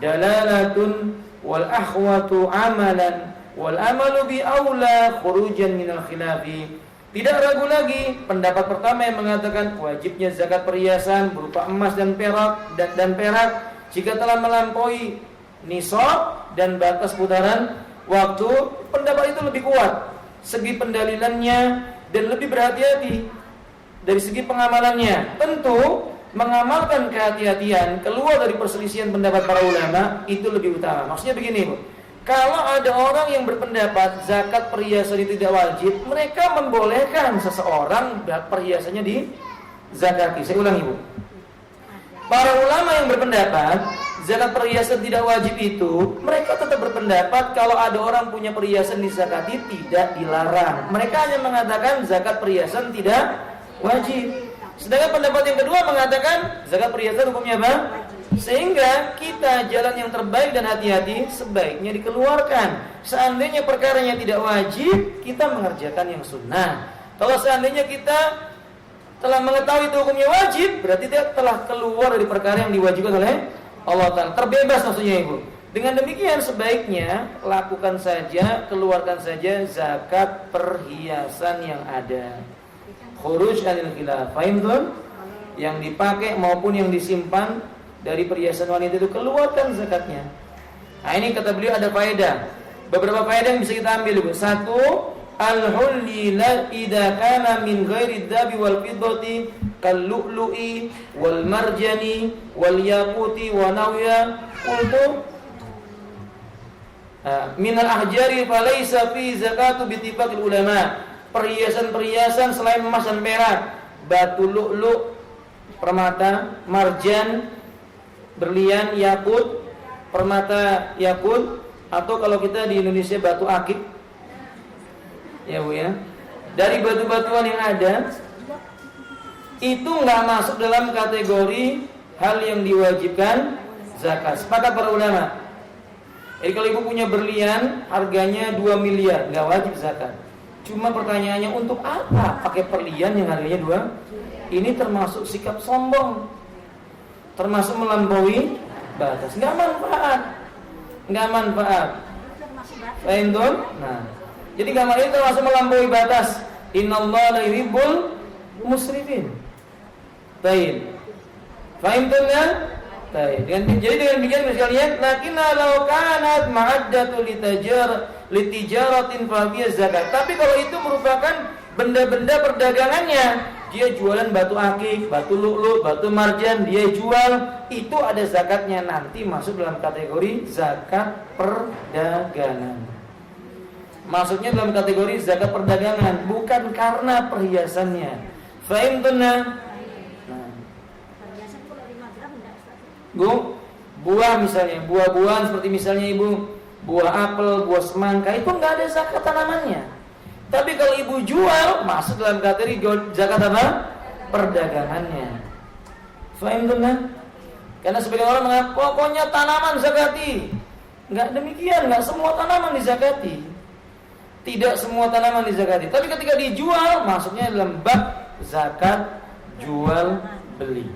Speaker 1: Dalalatun wal akhwatu amalan wal amalu bi aula khurujan minal khilafi. Tidak ragu lagi pendapat pertama yang mengatakan wajibnya zakat perhiasan berupa emas dan perak jika telah melampaui nisab dan batas putaran waktu. Pendapat itu lebih kuat segi pendalilannya dan lebih berhati-hati dari segi pengamalannya. Tentu mengamalkan kehati-hatian keluar dari perselisihan pendapat para ulama itu lebih utama. Maksudnya begini, Bu. Kalau ada orang yang berpendapat zakat perhiasan itu tidak wajib, mereka membolehkan seseorang perhiasannya dizakati. Saya ulangi, Bu. Para ulama yang berpendapat zakat perhiasan tidak wajib itu, mereka tetap berpendapat kalau ada orang punya perhiasan dizakati tidak dilarang. Mereka hanya mengatakan zakat perhiasan tidak wajib. Sedangkan pendapat yang kedua mengatakan zakat perhiasan hukumnya apa? Sehingga kita jalan yang terbaik dan hati-hati sebaiknya dikeluarkan. Seandainya perkaranya tidak wajib, kita mengerjakan yang sunnah. Kalau seandainya kita telah mengetahui itu hukumnya wajib, berarti dia telah keluar dari perkara yang diwajibkan oleh Allah Ta'ala. Terbebas maksudnya Ibu. Dengan demikian sebaiknya lakukan saja, keluarkan saja zakat perhiasan yang ada. Khuruj anil khilaf. Fahim tuh? Yang dipakai maupun yang disimpan dari perhiasan wanita itu keluarkan zakatnya. Nah, ini kata beliau ada faedah. Beberapa faedah yang bisa kita ambil, Ibu. Satu, al-hulli la idza kana min ghairi dhabi wal fiddati kal lu'lu'i wal marjani wal yaquti wa nawya qultu min al-ahjari falaysa fi zakatu bi ittifaqil ulama. Perhiasan-perhiasan selain emas dan perak, batu lu'lu', permata, marjan, berlian, yakut, permata yakut, atau kalau kita di Indonesia batu akik. Ya Bu ya. dari batu-batuan yang ada itu nggak masuk dalam kategori hal yang diwajibkan zakat. Sepakat para ulama. Jadi kalau ibu punya berlian harganya 2 miliar, nggak wajib zakat. Cuma pertanyaannya untuk apa pakai berlian yang harganya 2? Ini termasuk sikap sombong, termasuk melampaui batas, nggak manfaat. Paham tuh? Nah, jadi gambar ini termasuk melampaui batas. Innallaha la yuhibbul musrifin. Baik. Paham tuh ya? Baik. Jadi dengan demikian sekalian, lakinna law kanat ma'addatu litijaratin fa hiya zakat. Tapi kalau itu merupakan benda-benda perdagangannya, dia jualan batu akik, batu lu'lu', batu marjan, dia jual, itu ada zakatnya, nanti masuk dalam kategori zakat perdagangan. Masuknya dalam kategori zakat perdagangan, bukan karena perhiasannya. Fahim tunna? Bu, buah misalnya, buah-buahan seperti misalnya ibu, buah apel, buah semangka, itu nggak ada zakat tanamannya. Tapi kalau ibu jual, masuk dalam kategori zakat apa? Perdagangannya. Fahim tunna? Karena sebagian orang mengatakan, pokoknya tanaman zakati. Nggak demikian, nggak semua tanaman dizakati. Tidak semua tanaman dizakati. Tapi ketika dijual, masuknya dalam bab zakat jual beli.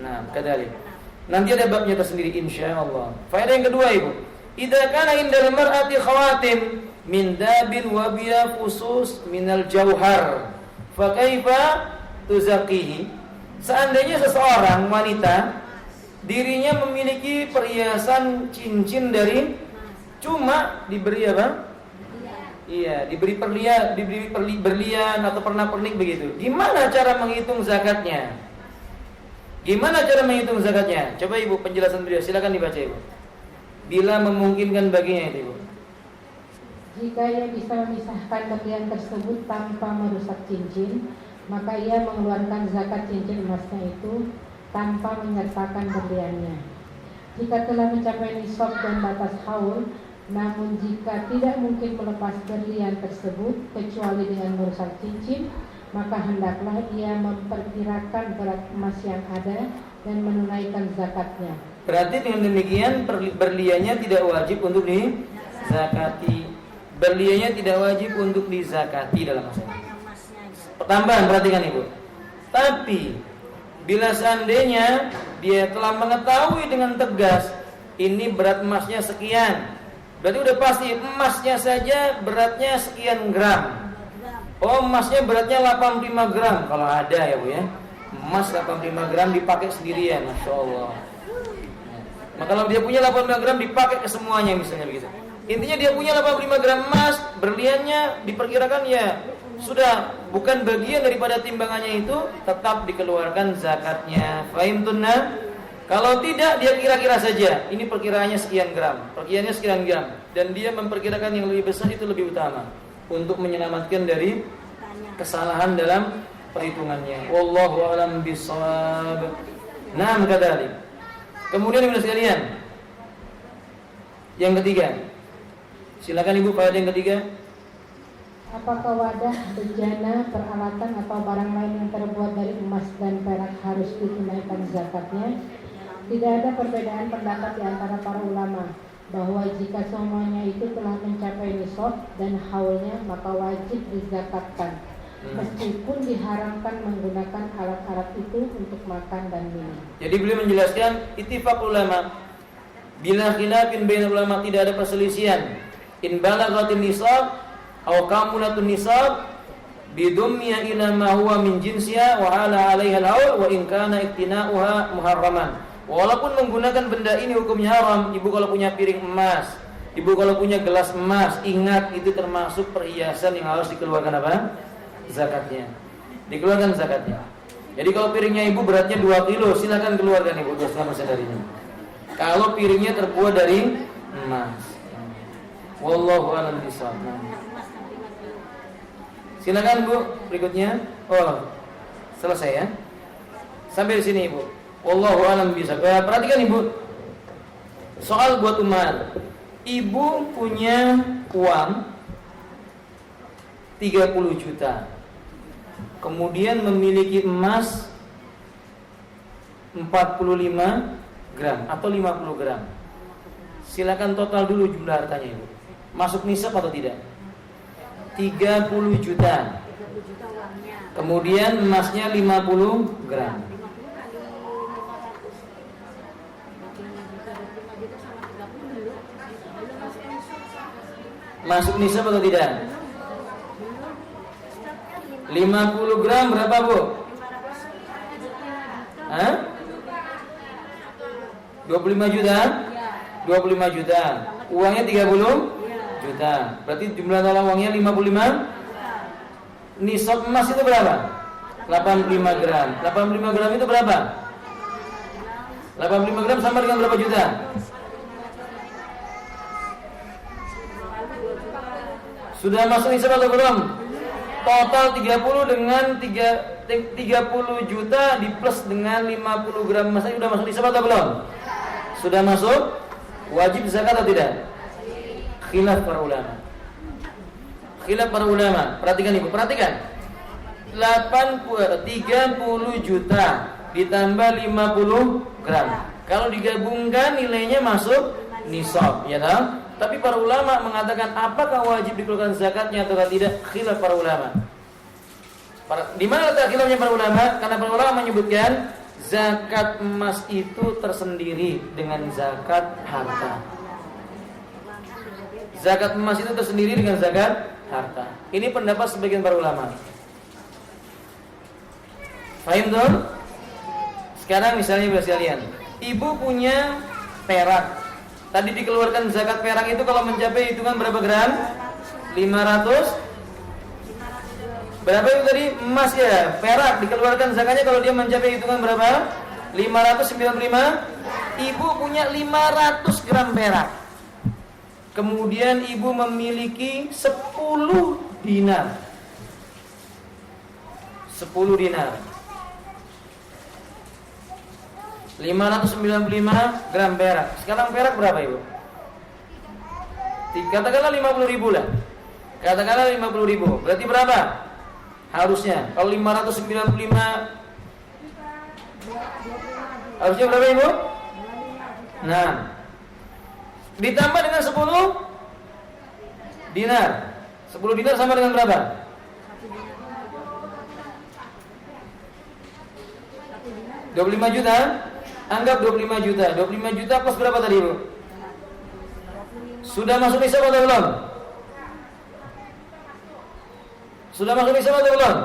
Speaker 1: Nah, kadalik. Nanti ada babnya tersendiri insyaallah. Faedah yang kedua ibu, idza kana indal mar'ati khawatim min dabin wa biya khusus minal jauhar, fa kaifa tuzakihi? Seandainya seseorang wanita dirinya memiliki perhiasan cincin dari cuma diberi apa? Iya, diberi berlian atau pernak-pernik begitu. Gimana cara menghitung zakatnya? Gimana cara menghitung zakatnya? Coba ibu penjelasan beliau, silakan dibaca ibu. Bila memungkinkan baginya itu ibu.
Speaker 4: Jika ia bisa memisahkan berlian tersebut tanpa merusak cincin, maka ia mengeluarkan zakat cincin emasnya itu tanpa menyertakan berliannya. Jika telah mencapai nisab dan batas haul, namun jika tidak mungkin melepas berlian tersebut kecuali dengan merusak cincin, maka hendaklah ia memperkirakan berat emas yang ada dan menunaikan zakatnya.
Speaker 1: Berarti dengan demikian berliannya tidak wajib untuk dizakati. Berliannya tidak wajib untuk dizakati dalam masalah. Tambahan, perhatikan ibu. Tapi bila seandainya dia telah mengetahui dengan tegas ini berat emasnya sekian, berarti udah pasti emasnya saja beratnya sekian gram. Oh, emasnya beratnya 85 gram kalau ada ya bu ya. Emas 85 gram dipakai sendirian, masya Allah. Maka kalau dia punya 85 gram dipakai ke semuanya misalnya begitu. Intinya dia punya 85 gram emas, berliannya diperkirakan ya sudah bukan bagian daripada timbangannya itu, tetap dikeluarkan zakatnya. Fahim tunna? Kalau tidak dia kira-kira saja, ini perkiraannya sekian gram, perkiraannya sekian gram, dan dia memperkirakan yang lebih besar itu lebih utama untuk menyelamatkan dari kesalahan dalam perhitungannya. Wallahu a'lam bishawab. Naam kadzalik. Kemudian ibu sekalian, yang ketiga. Silakan ibu pada yang ketiga.
Speaker 4: Apakah wadah, bejana, peralatan atau barang lain yang terbuat dari emas dan perak harus ditunaikan zakatnya? Tidak ada perbedaan pendapat di antara para ulama bahwa jika semuanya itu telah mencapai nisab dan haulnya maka wajib dizakatkan, meskipun diharamkan menggunakan alat-alat itu untuk makan dan minum.
Speaker 1: Jadi beliau menjelaskan ittifaq ulama bila khilafin bainal ulama, tidak ada perselisihan. In balaghatin nisab aw kamulatun nisab bidummiya ila ma huwa min jinsiha wa ala 'alaiha al-haul wa in kana iktina'uha muharraman. Walaupun menggunakan benda ini hukumnya haram. Ibu kalau punya piring emas, ibu kalau punya gelas emas, ingat itu termasuk perhiasan yang harus dikeluarkan apa? Zakatnya. Dikeluarkan zakatnya. Jadi kalau piringnya ibu beratnya 2 kilo, silakan keluarkan ibu bersama sadarinya. Kalau piringnya terbuat dari emas. Wallahu a'lam bishawab. Silakan bu, berikutnya. Oh, selesai ya. Sampai di sini ibu. Wallahu a'lam bishawab. Perhatikan ibu. Soal buat umat. Ibu punya uang 30 juta. Kemudian memiliki emas 45 gram atau 50 gram. Silakan total dulu jumlah hartanya, Ibu. Masuk nisab atau tidak? 30 juta.
Speaker 2: 30 juta uangnya.
Speaker 1: Kemudian emasnya 50 gram.
Speaker 2: 50 kali 500. 25 juta sama 30 belum. Belum masuk nisab.
Speaker 1: Masuk nisab atau tidak?
Speaker 2: Belum. Start kan
Speaker 1: 50 gram berapa, Bu?
Speaker 2: 500.
Speaker 1: Hah? 25 juta? 25 juta. Uangnya 30 juta. Berarti jumlah total uangnya 55. Nisab emas itu berapa? 85 gram. 85 gram itu berapa? 85 gram sama dengan berapa juta? Sudah masuk nisab atau belum? Total 30 dengan 30 juta di plus dengan 50 gram emas sudah masuk nisab atau belum? Sudah masuk? Wajib zakat atau tidak? Khilaf para ulama. Khilaf para ulama. Perhatikan Ibu, perhatikan. 30 juta ditambah 50 gram. Kalau digabungkan nilainya masuk nisab, ya kan? Tapi para ulama mengatakan apakah wajib dikeluarkan zakatnya atau tidak? Khilaf para ulama. Di mana letak khilafnya para ulama? Karena para ulama menyebutkan zakat emas itu tersendiri dengan zakat harta. Zakat emas itu tersendiri dengan zakat harta. Ini pendapat sebagian para ulama. Paham tuh? Sekarang misalnya Ibu sekalian, Ibu punya perak. Tadi dikeluarkan zakat perak itu kalau mencapai hitungan berapa gram? 500. Berapa itu tadi? Emas ya. Perak dikeluarkan zakatnya kalau dia mencapai hitungan berapa? 595. Ibu punya 500 gram perak. Kemudian ibu memiliki 10 dinar. 10 dinar. 595 gram perak. Sekarang perak berapa, Ibu? Katakanlah 50.000 lah. Katakanlah 50.000. Berarti berapa? Harusnya kalau 595 harusnya berapa, Ibu? Nah, ditambah dengan 10 dinar. 10 dinar sama dengan berapa? 25 juta. Anggap 25 juta. 25 juta plus berapa tadi, Ibu? Sudah masuk nisab atau belum? Sudah masuk nisab atau belum?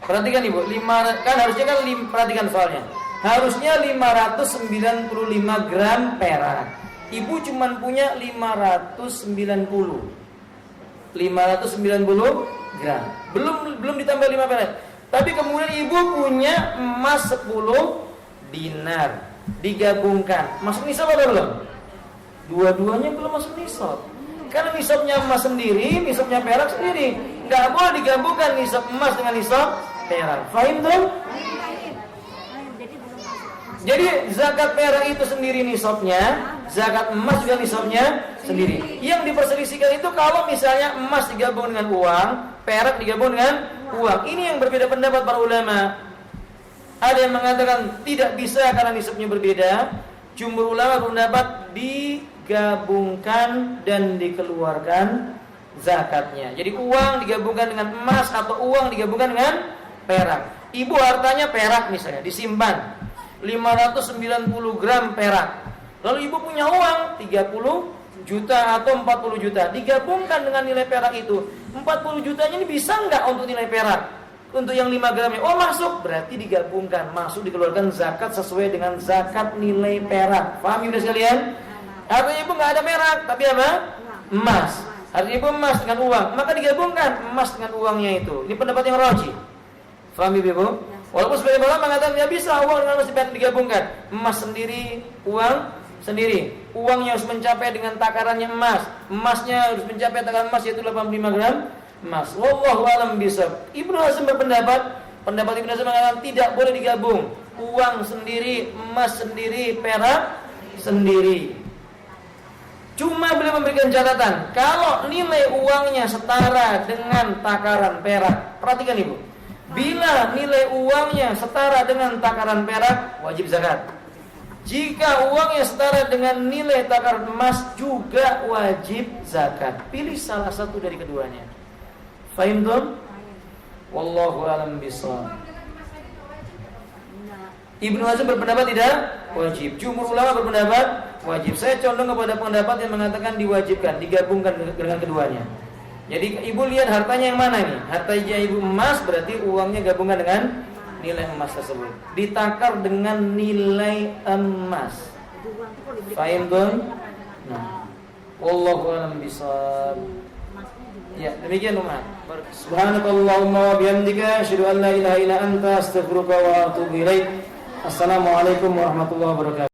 Speaker 1: Perhatikan Ibu, kan harusnya kan perhatikan soalnya. Harusnya 595 gram perak. Ibu cuma punya 590 gram. Belum ditambah 5 perak. Tapi kemudian ibu punya emas 10 dinar. Digabungkan. Masuk nisab atau belum? Dua-duanya belum masuk nisab. Karena nisabnya emas sendiri, nisabnya perak sendiri. Enggak boleh digabungkan nisab emas dengan nisab perak. Fahim tuh? Jadi zakat perak itu sendiri nisabnya, zakat emas juga nisabnya sendiri. Yang diperselisihkan itu kalau misalnya emas digabung dengan uang, perak digabung dengan uang. Ini yang berbeda pendapat para ulama. Ada yang mengatakan tidak bisa karena nisabnya berbeda. Jumhur ulama berpendapat digabungkan dan dikeluarkan zakatnya. Jadi uang digabungkan dengan emas atau uang digabungkan dengan perak. Ibu hartanya perak misalnya disimpan 590 gram perak. Lalu ibu punya uang 30 juta atau 40 juta. Digabungkan dengan nilai perak itu 40 jutanya ini bisa enggak untuk nilai perak? Untuk yang 5 gramnya, oh masuk, berarti digabungkan, masuk dikeluarkan zakat sesuai dengan zakat nilai perak. Paham ibu sekalian? Artinya ibu nggak ada perak, tapi apa? Emas. Artinya ibu emas dengan uang, maka digabungkan emas dengan uangnya itu. Ini pendapat yang rajih. Paham ibu? Walaupun sebagian ulama mengatakan ya bisa uang dengan emas digabungkan, emas sendiri, uang sendiri. Uangnya harus mencapai dengan takarannya emas, emasnya harus mencapai takaran emas yaitu 85 gram. Emas. Wallahu a'lam bishawab. Ibnu Hazm berpendapat, pendapat Ibnu Hazm mengatakan tidak boleh digabung. Uang sendiri, emas sendiri, perak sendiri. Cuma beliau memberikan catatan, kalau nilai uangnya setara dengan takaran perak, perhatikan Ibu. Bila nilai uangnya setara dengan takaran perak, wajib zakat. Jika uangnya setara dengan nilai takaran emas, juga wajib zakat. Pilih salah satu dari keduanya. Fahim tuh? Wallahu a'lam bishawab. Ibnu Hazm berpendapat tidak wajib. Jumhur ulama berpendapat wajib. Saya condong kepada pendapat yang mengatakan diwajibkan, digabungkan dengan keduanya. Jadi ibu lihat hartanya yang mana nih? Hartanya ibu emas, berarti uangnya gabungan dengan nilai emas tersebut. Ditakar dengan nilai emas. Fahim tuh? Nah. Wallahu a'lam bishawab. Ya, demikian umat. Subhanakallahumma wa bihamdika asyhadu an la ilaha illa anta astaghfiruka wa atubu ilaik. Assalamualaikum warahmatullahi wabarakatuh.